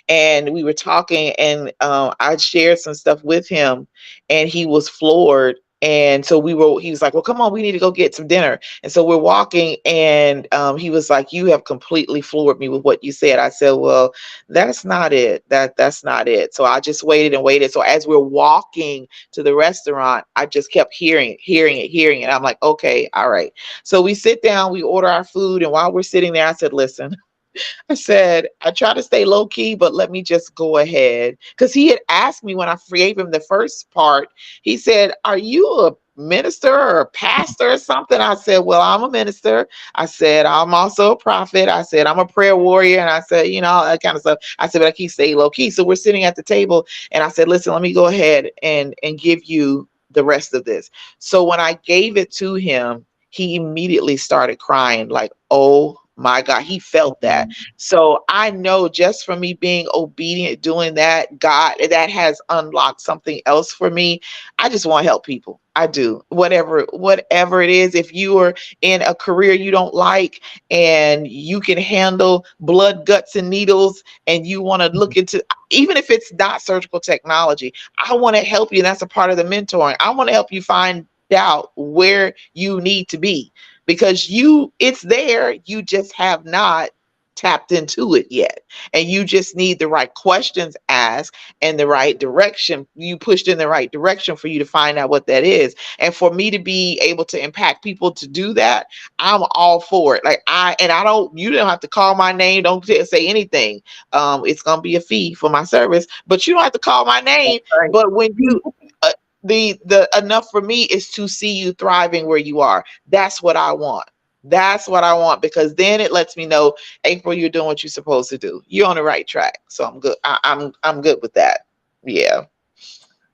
and we were talking, and I shared some stuff with him, and he was floored And so he was like, well, come on, we need to go get some dinner. And so we're walking, and he was like, you have completely floored me with what you said. I said, well, that's not it. That's not it. So I just waited and waited. So as we're walking to the restaurant, I just kept hearing it. I'm like, okay, all right. So we sit down, we order our food. And while we're sitting there, I said, listen, I said, I try to stay low key, but let me just go ahead. Because he had asked me when I gave him the first part, he said, are you a minister or a pastor or something? I said, well, I'm a minister. I said, I'm also a prophet. I said, I'm a prayer warrior. And I said, all that kind of stuff. I said, but I keep staying low key. So we're sitting at the table, and I said, listen, let me go ahead and give you the rest of this. So when I gave it to him, he immediately started crying, like, oh my God, he felt that. So I know just from me being obedient, doing that, God, that has unlocked something else for me. I just want to help people. I do. Whatever it is. If you are in a career you don't like and you can handle blood, guts, and needles, and you want to look into, even if it's not surgical technology, I want to help you. That's a part of the mentoring. I want to help you find out where you need to be, because it's there, you just have not tapped into it yet, and you just need the right questions asked and the right direction, you pushed in the right direction for you to find out what that is. And for me to be able to impact people to do that, I'm all for it. Like, I don't, you don't have to call my name, don't say anything. It's gonna be a fee for my service, but you don't have to call my That's name. right. But when you the enough for me is to see you thriving where you are. That's what I want. That's what I want, because then it lets me know, April, you're doing what you're supposed to do. You're on the right track. So I'm good. I'm good with that. Yeah.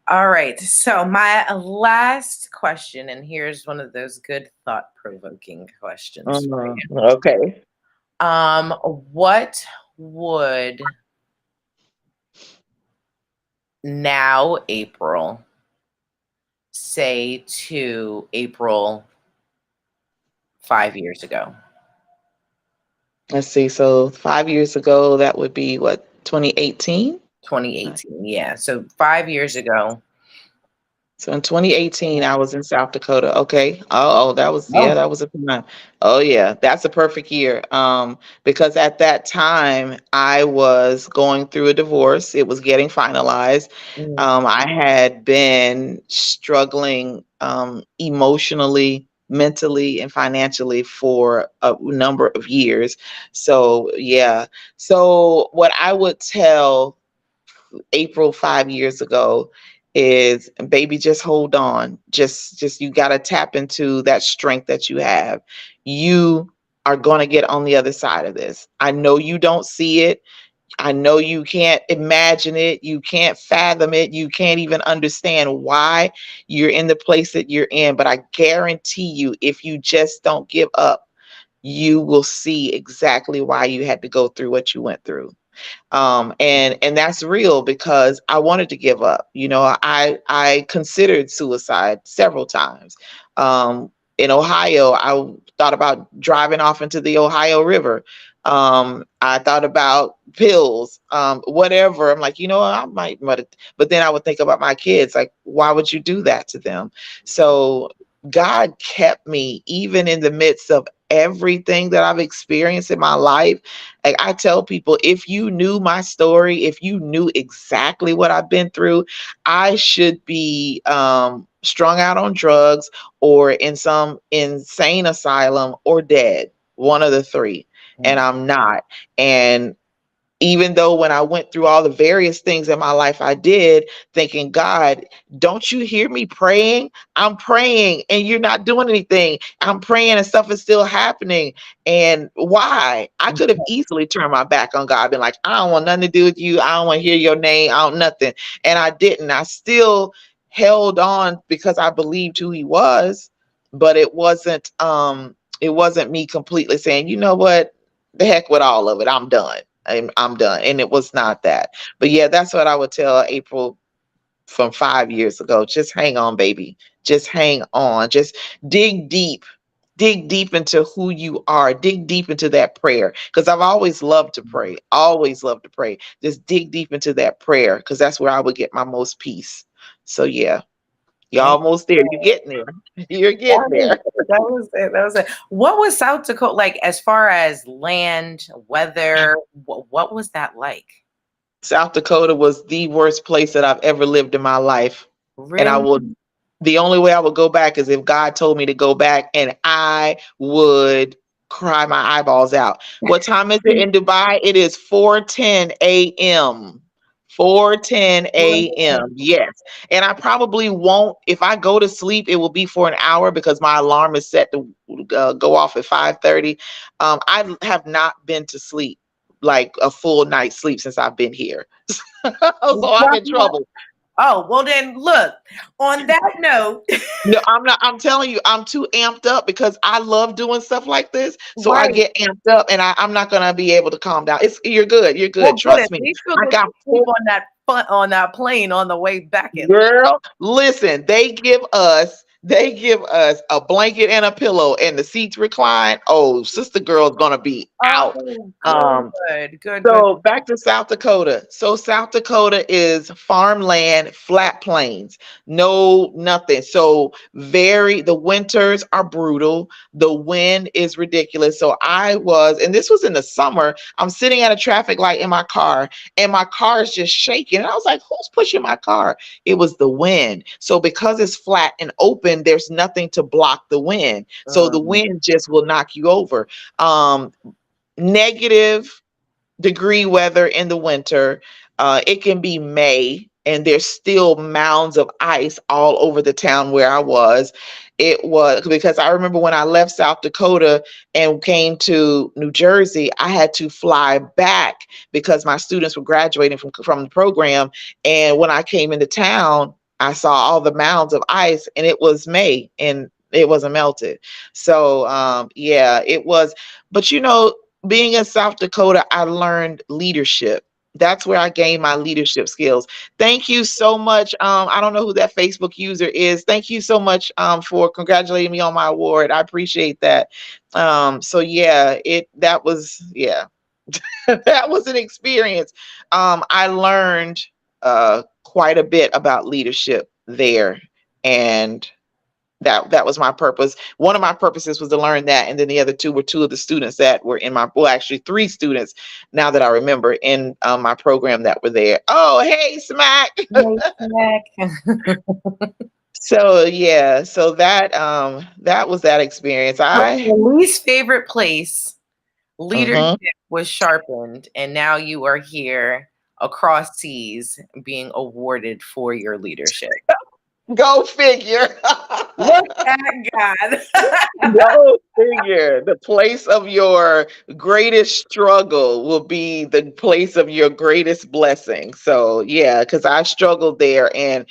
All right. So my last question, and here's one of those good thought provoking questions for Okay. you. What would now April say to April 5 years ago? Let's see. So 5 years ago, that would be what, 2018? 2018. Yeah. So 5 years ago. So in 2018, I was in South Dakota. Okay. Oh, that was, yeah, Oh. that was a time. Oh yeah, that's a perfect year. Because at that time I was going through a divorce. It was getting finalized. Mm, I had been struggling emotionally, mentally, and financially for a number of years. So yeah. So what I would tell April 5 years ago is, baby, just hold on. Just you got to tap into that strength that you have. You are going to get on the other side of this. I know you don't see it. I know you can't imagine it. You can't fathom it. You can't even understand why you're in the place that you're in. But I guarantee you, if you just don't give up, you will see exactly why you had to go through what you went through. And that's real, because I wanted to give up. I considered suicide several times. In Ohio, I thought about driving off into the Ohio River. I thought about pills, whatever. I'm like, I might, but then I would think about my kids. Like, why would you do that to them? So God kept me even in the midst of everything that I've experienced in my life. Like, I tell people, if you knew my story, if you knew exactly what I've been through, I should be strung out on drugs or in some insane asylum or dead, one of the three. And mm, I'm not. And even though when I went through all the various things in my life, I did, thinking, God, don't you hear me praying? I'm praying and you're not doing anything. I'm praying and stuff is still happening. And why? I mm, could have easily turned my back on God, been like, I don't want nothing to do with you. I don't want to hear your name. I don't nothing. And I didn't. I still held on because I believed who he was, but it wasn't me completely saying, you know what? The heck with all of it. I'm done. I'm done. And it was not that. But yeah, that's what I would tell April from 5 years ago. Just hang on, baby. Just hang on. Just dig deep. Dig deep into who you are. Dig deep into that prayer. Because I've always loved to pray. Always loved to pray. Just dig deep into that prayer, because that's where I would get my most peace. So yeah. You're Amen. almost there. You're getting there. You're That getting was there. it. That was it. That was it. What was South Dakota like as far as land, weather? What was that like? South Dakota was the worst place that I've ever lived in my life. And I Really? would, the only way I would go back is if God told me to go back, and I would cry my eyeballs out. What time is it in Dubai? It is 4:10 a.m. 4:10 a.m. Yes. And I probably won't, if I go to sleep, it will be for an hour because my alarm is set to go off at 5:30. I have not been to sleep like a full night's sleep since I've been here. So I'm in trouble. Oh, well then look, on that note, No, I'm not. I'm telling you, I'm too amped up because I love doing stuff like this. So I right. get amped up, and I'm not gonna be able to calm down. It's You're good. You're good. Well, good. At Trust me. least you'll I get got to sleep on that on that plane on the way back at least. girl. Listen, they give us a blanket and a pillow, and the seats recline. Oh, sister girl's gonna be out. Oh, Um, good. Good, good. So back to South Dakota. So South Dakota is farmland, flat plains, no nothing. So the winters are brutal. The wind is ridiculous. So and this was in the summer. I'm sitting at a traffic light in my car, and my car is just shaking. And I was like, who's pushing my car? It was the wind. So because it's flat and open, there's nothing to block the wind. So the Um, wind just will knock you over. Um, Negative degree weather in the winter. It can be May, and there's still mounds of ice all over the town where I was. It was because I remember when I left South Dakota and came to New Jersey, I had to fly back because my students were graduating from the program. And when I came into town, I saw all the mounds of ice, and it was May, and it wasn't melted. So yeah, it was. But being in South Dakota, I learned leadership. That's where I gained my leadership skills. Thank you so much. I don't know who that Facebook user is. Thank you so much for congratulating me on my award. I appreciate that. So yeah, that was yeah, that was an experience. I learned quite a bit about leadership there, and that was my purpose. One of my purposes was to learn that, and then the other two were two of the students that were in my, well, actually three students now that I remember, in my program that were there. Oh, hey, Smack. nice snack. So yeah, so that was that experience. Your least favorite place, leadership Mhm. was sharpened, and now you are here across seas being awarded for your leadership. Go figure. Look at God. Go figure. The place of your greatest struggle will be the place of your greatest blessing. So, yeah, because I struggled there. And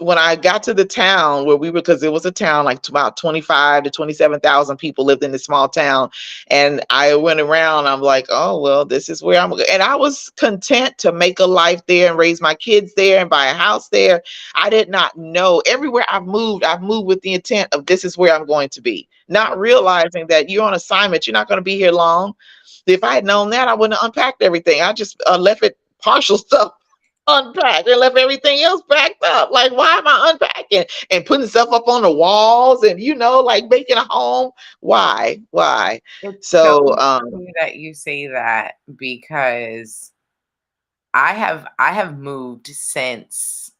when I got to the town where we were, because it was a town like about 25 to 27,000 people lived in this small town. And I went around, I'm like, oh, well, this is where I'm going. And I was content to make a life there and raise my kids there and buy a house there. I did not know. Everywhere I've moved with the intent of this is where I'm going to be, not realizing that you're on assignment. You're not going to be here long. If I had known that, I wouldn't have unpacked everything. I just left it partial stuff unpacked and left everything else packed up. Like, why am I unpacking and putting stuff up on the walls and like making a home? Why? Why? It's so So, funny that you say that because I have moved since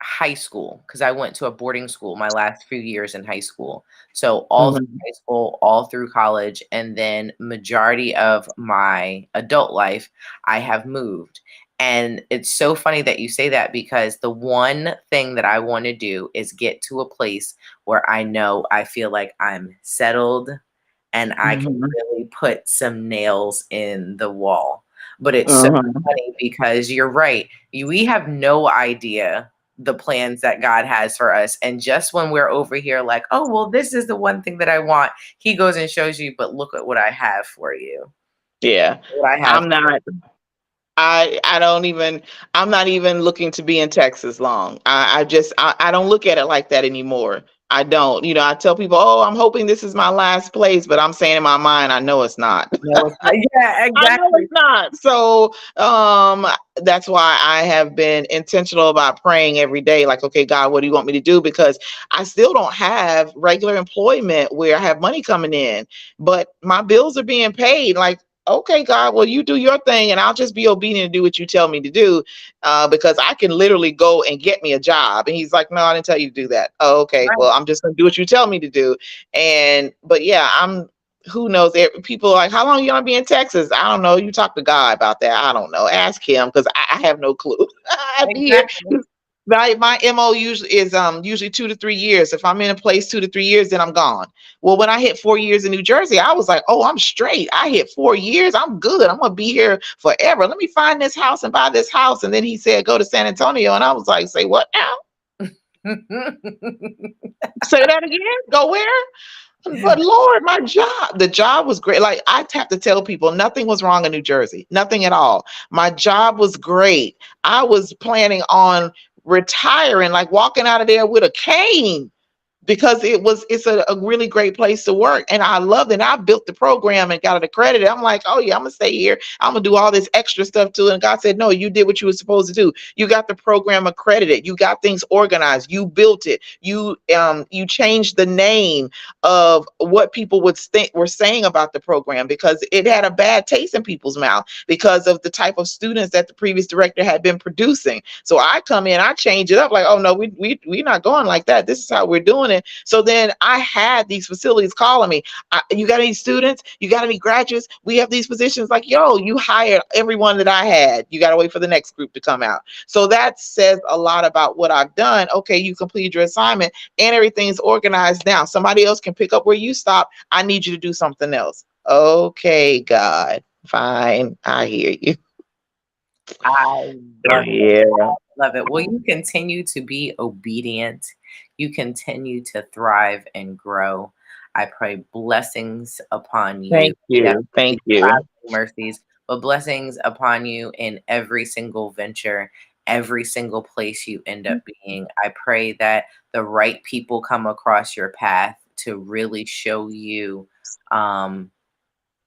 high school because I went to a boarding school my last few years in high school. So all through mhm, high school, all through college, and then majority of my adult life, I have moved. And it's so funny that you say that because the one thing that I want to do is get to a place where I know I feel like I'm settled and I can mhm, really put some nails in the wall. But it's so mhm. funny because you're right. We have no idea the plans that God has for us. And just when we're over here, like, oh, well, this is the one thing that I want, He goes and shows you, but look at what I have for you. Yeah. What I have. I'm not. I don't even, I'm not even looking to be in Texas long. I don't look at it like that anymore. I don't. I tell people, "Oh, I'm hoping this is my last place," but I'm saying in my mind, I know it's not. No, it's not. Yeah, I know exactly. it's not. So, that's why I have been intentional about praying every day. Like, okay, God, what do you want me to do? Because I still don't have regular employment where I have money coming in, but my bills are being paid. Like, okay, God, well, you do your thing, and I'll just be obedient and do what you tell me to do, because I can literally go and get me a job. And He's like, no, I didn't tell you to do that. Oh, okay, Right. well, I'm just gonna do what you tell me to do. But yeah, who knows? People are like, how long you gonna be in Texas? I don't know. You talk to God about that. I don't know. Ask him, because I have no clue. I'm here. Exactly. My MO usually 2 to 3 years. If I'm in a place 2 to 3 years, then I'm gone. Well, when I hit 4 years in New Jersey, I was like, oh, I'm straight. I hit 4 years. I'm good. I'm gonna be here forever. Let me find this house and buy this house. And then he said, go to San Antonio, and I was like, say what now? Say that again. Go where? But Lord, the job was great. Like, I have to tell people, nothing was wrong in New Jersey, nothing at all. My job was great. I was planning on retiring, like walking out of there with a cane, because it's a really great place to work, and I loved it. And I built the program and got it accredited. I'm like, oh yeah, I'm gonna stay here. I'm gonna do all this extra stuff too. And God said, no, you did what you were supposed to do. You got the program accredited. You got things organized. You built it. You changed the name of what people would think were saying about the program, because it had a bad taste in people's mouth because of the type of students that the previous director had been producing. So I come in, I change it up, like, oh no, we're not going like that. This is how we're doing it. So then I had these facilities calling me, you got any students? You got any graduates? We have these positions. Like, yo, you hired everyone that I had. You got to wait for the next group to come out. So that says a lot about what I've done. Okay, you completed your assignment and everything's organized now. Somebody else can pick up where you stop. I need you to do something else. Okay, God, fine. I hear you. I love it. Yeah. Love it. Will you continue to be obedient? You continue to thrive and grow. I pray blessings upon you. Thank you. Definitely Thank you. traveling mercies, but blessings upon you in every single venture, every single place you end up being. I pray that the right people come across your path to really show you, um,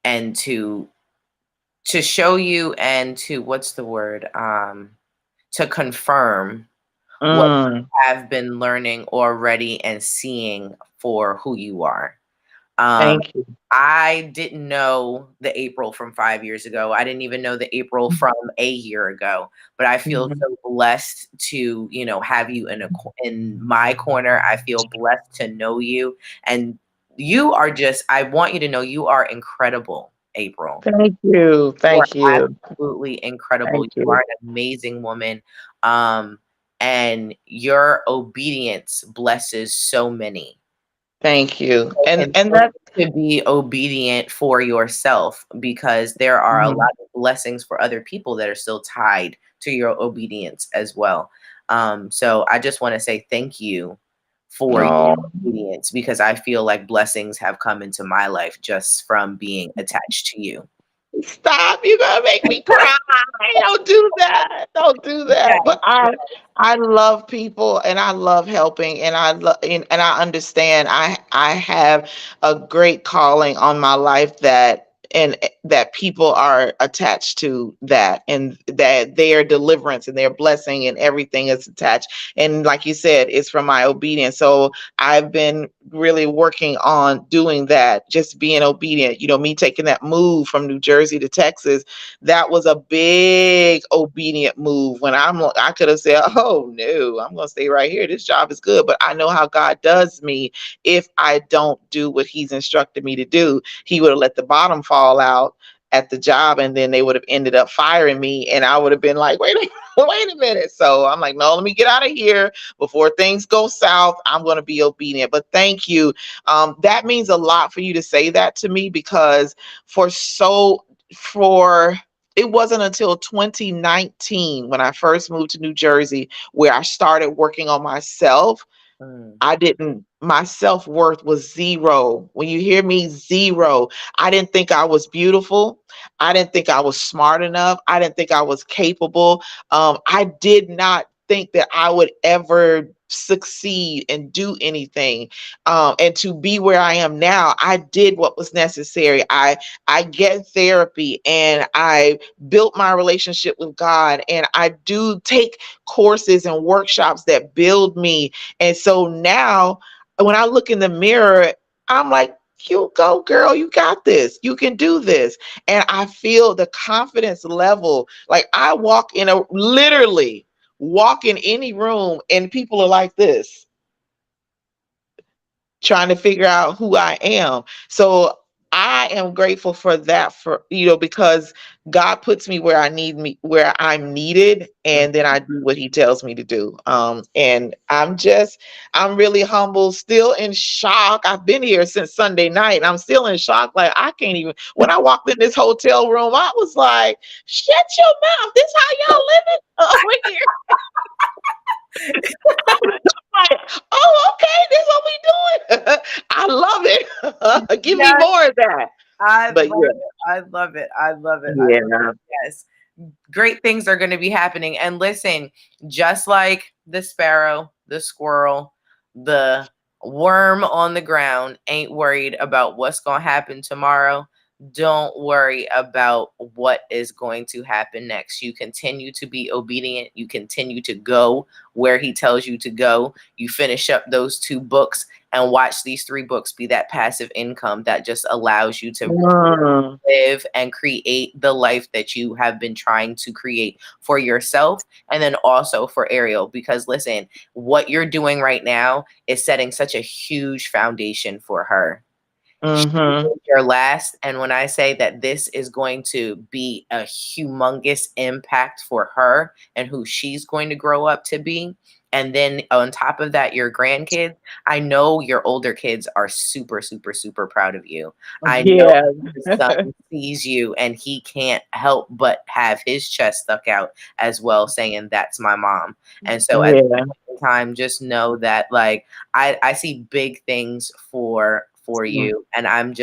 and to show you and to what's the word? To confirm what Mm, you have been learning already and seeing for who you are. Um, thank you. I didn't know the April from 5 years ago. I didn't even know the April from a year ago. But I feel Mhm. so blessed to, have you in my corner. I feel blessed to know you, and you are just. I want you to know you are incredible, April. Thank you. You are Thank you. absolutely incredible. Thank You are you. an amazing woman. Um, and your obedience blesses so many. Thank you. So And continue that to be obedient for yourself, because there are a mhm. lot of blessings for other people that are still tied to your obedience as well. So I just want to say thank you for your Oh, obedience, because I feel like blessings have come into my life just from being attached to you. stop. You're gonna make me cry. Don't do that. Don't do Yeah. that. But I love people, and I love helping, and I love and I understand I have a great calling on my life, that people are attached to, that, and that their deliverance and their blessing and everything is attached. And like you said, it's from my obedience. So I've been really working on doing that, just being obedient. Me taking that move from New Jersey to Texas, that was a big obedient move. I could have said, oh no, I'm going to stay right here. This job is good. But I know how God does me. If I don't do what He's instructed me to do, He would have let the bottom fall out at the job, and then they would have ended up firing me, and I would have been like, wait a minute. So I'm like, no, let me get out of here before things go south. I'm going to be obedient. But thank you. That means a lot for you to say that to me, because for it wasn't until 2019, when I first moved to New Jersey, where I started working on myself. Mm, I didn't, my self-worth was zero. When you hear me, zero. I didn't think I was beautiful. I didn't think I was smart enough. I didn't think I was capable. I did not think that I would ever succeed and do anything, and to be where I am now, I did what was necessary. I get therapy, and I built my relationship with God, and I do take courses and workshops that build me. And so now when I look in the mirror, I'm like, you go, girl, you got this. You can do this. And I feel the confidence level. Like I walk in a literally walk in any room and people are like this, trying to figure out who I am. So I am grateful for that, for because God puts me where I need me, where I'm needed, and then I do what he tells me to do. And I'm really humble, still in shock. I've been here since Sunday night and I'm still in shock. Like I can't even, when I walked in this hotel room, I was like, shut your mouth. This how y'all living over here? Like, oh, okay, this what we doing. I love it. Give me Yes, more of that. I But love it. I love it. I love it. I love yeah, it. Yes. Great things are going to be happening. And listen, just like the sparrow, the squirrel, the worm on the ground ain't worried about what's going to happen tomorrow. Don't worry about what is going to happen next. You continue to be obedient. You continue to go where he tells you to go. You finish up those 2 books and watch these 3 books be that passive income that just allows you to mm, live and create the life that you have been trying to create for yourself and then also for Ariel. Because listen, what you're doing right now is setting such a huge foundation for her. She mm-hmm, is your last. And when I say that this is going to be a humongous impact for her and who she's going to grow up to be, and then on top of that, your grandkids, I know your older kids are super, super, super proud of you. I know yeah, your son sees you and he can't help but have his chest stuck out as well, saying, "That's my mom." And so at the yeah. same time, just know that like I see big things for you, and I'm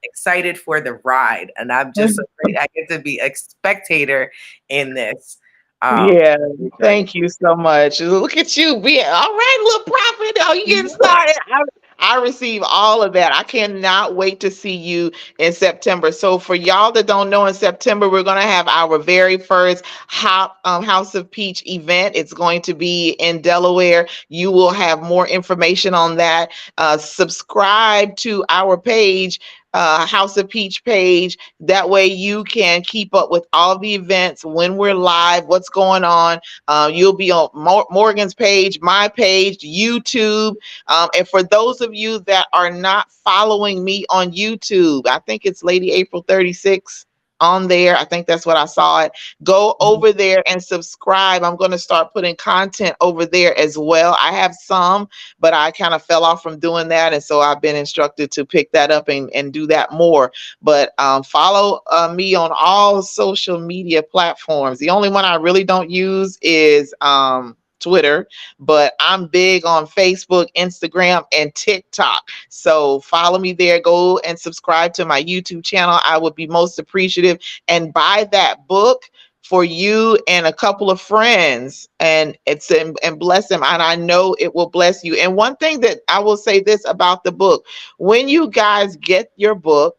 excited for the ride, and I'm just so great I get to be a spectator in this. Yeah, Great. thank you so much. Look at you being all right, little prophet. Oh, you getting started. I receive all of that. I cannot wait to see you in September. So, for y'all that don't know, in September, we're going to have our very first House of Peach event. It's going to be in Delaware. You will have more information on that. Subscribe to our page, House of Peach page. That way you can keep up with all the events, when we're live, what's going on. You'll be on Morgan's page, my page, YouTube. And for those of you that are not following me on YouTube, I think it's Lady April 36 on there. I think that's what I saw it. Go over there and subscribe. I'm going to start putting content over there as well. I have some, but I kind of fell off from doing that. And so I've been instructed to pick that up and do that more. But follow me on all social media platforms. The only one I really don't use is Twitter, but I'm big on Facebook, Instagram, and TikTok. So follow me there. Go and subscribe to my YouTube channel. I would be most appreciative. And buy that book for you and a couple of friends, and and bless them. And I know it will bless you. And one thing that I will say this about the book: when you guys get your book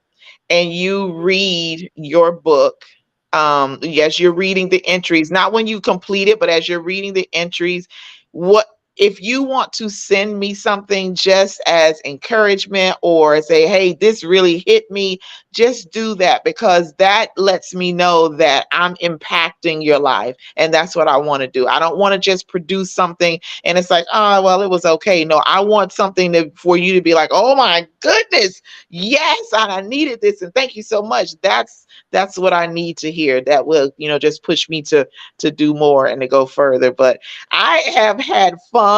and you read your book, yes, you're reading the entries, not when you complete it, but as you're reading the entries, what if you want to send me something just as encouragement or say, hey, this really hit me, just do that, because that lets me know that I'm impacting your life. And that's what I want to do. I don't want to just produce something and it's like, oh, well, it was okay. No, I want something for you to be like, oh my goodness, yes, and I needed this. And thank you so much. That's what I need to hear. That will, just push me to do more and to go further. But I have had fun.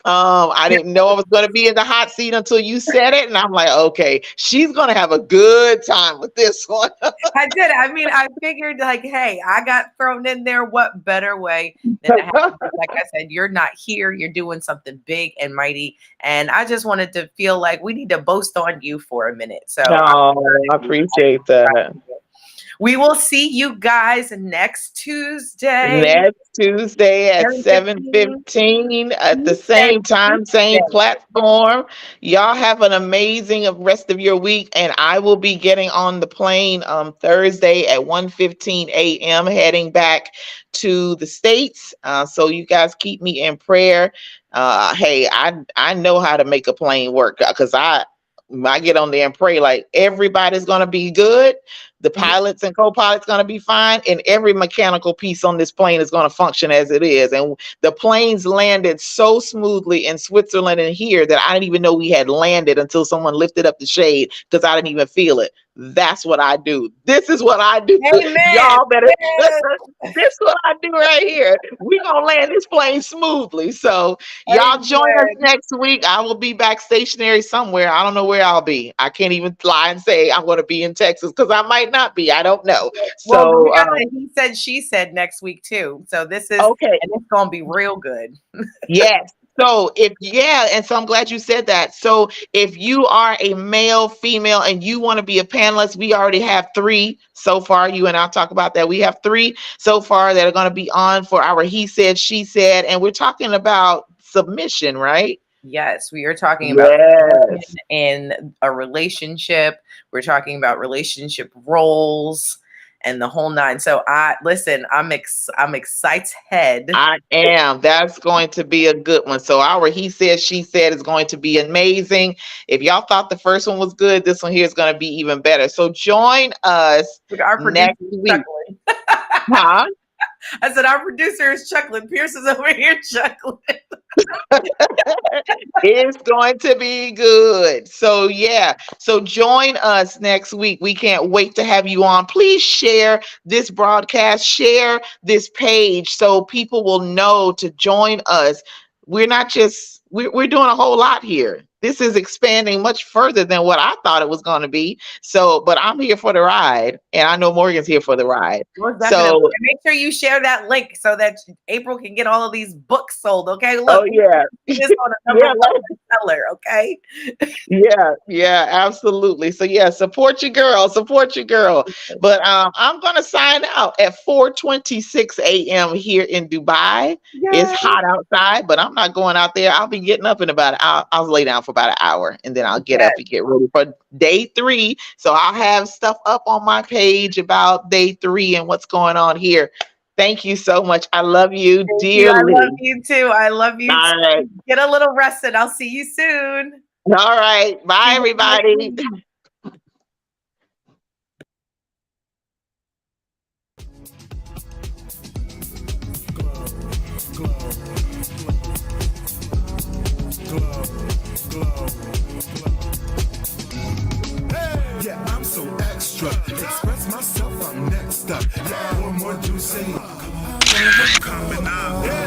I didn't know I was going to be in the hot seat until you said it, and I'm like, okay, she's going to have a good time with this one. I did. I mean, I figured like, hey, I got thrown in there. What better way than to have, like I said, you're not here. You're doing something big and mighty. And I just wanted to feel like we need to boast on you for a minute. So No, I appreciate that. We will see you guys next Tuesday. Next Tuesday at 7:15 7:15 at the Eastern. same time, same Eastern. platform. Y'all have an amazing rest of your week, and I will be getting on the plane Thursday at 1:15 a.m. heading back to the States. So you guys keep me in prayer. Hey, I know how to make a plane work because I get on there and pray like everybody's gonna be good. The pilots and co-pilots going to be fine, and every mechanical piece on this plane is going to function as it is. And the planes landed so smoothly in Switzerland and here that I didn't even know we had landed until someone lifted up the shade because I didn't even feel it. That's what I do. This is what I do. Amen. Y'all better. Yes. This is what I do right here. We're gonna land this plane smoothly. So y'all join us Amen. next week. I will be back stationary somewhere. I don't know where I'll be. I can't even lie and say I'm going to be in Texas because I might not be. I don't know. Well, we So got the he said, she said next week too. So this is, okay, and it's gonna be real good. yes. So and so I'm glad you said that. So if you are a male, female, and you want to be a panelist, we already have 3 so far. You and I'll talk about that. We have 3 so far that are going to be on for our he said, she said, and we're talking about submission, right? Yes, we are talking about Yes. in a relationship. We're talking about relationship roles and the whole nine. So I'm excited. I am. That's going to be a good one. So our he said, she said is going to be amazing. If y'all thought the first one was good, this one here is going to be even better. So join us Look, our producer next is week. chuckling. Huh? I said our producer is chuckling. Pierce is over here chuckling. It's going to be good. So yeah. So join us next week. We can't wait to have you on. Please share this broadcast, share this page so people will know to join us. We're not just we're doing a whole lot here. This is expanding much further than what I thought it was going to be. So, but I'm here for the ride, and I know Morgan's here for the ride. Most definitely. So, And make sure you share that link so that April can get all of these books sold. Okay, oh look, yeah, this on a number yeah. one seller. Okay. Yeah, absolutely. So yeah, support your girl. But I'm gonna sign out at 4:26 a.m. here in Dubai. It's Yeah. hot outside, but I'm not going out there. I'll be getting up in about an hour. I'll lay down for about an hour and then I'll get Yes. up and get ready for day 3. So I'll have stuff up on my page about day 3 and what's going on here. Thank you so much. I love you Thank you. I love dearly. you too. I love you All right. too. Get a little rested. I'll see you soon. All right. Bye everybody. Yeah, I'm so extra. Express myself, I'm next up. Yeah, what more do you say? Coming up.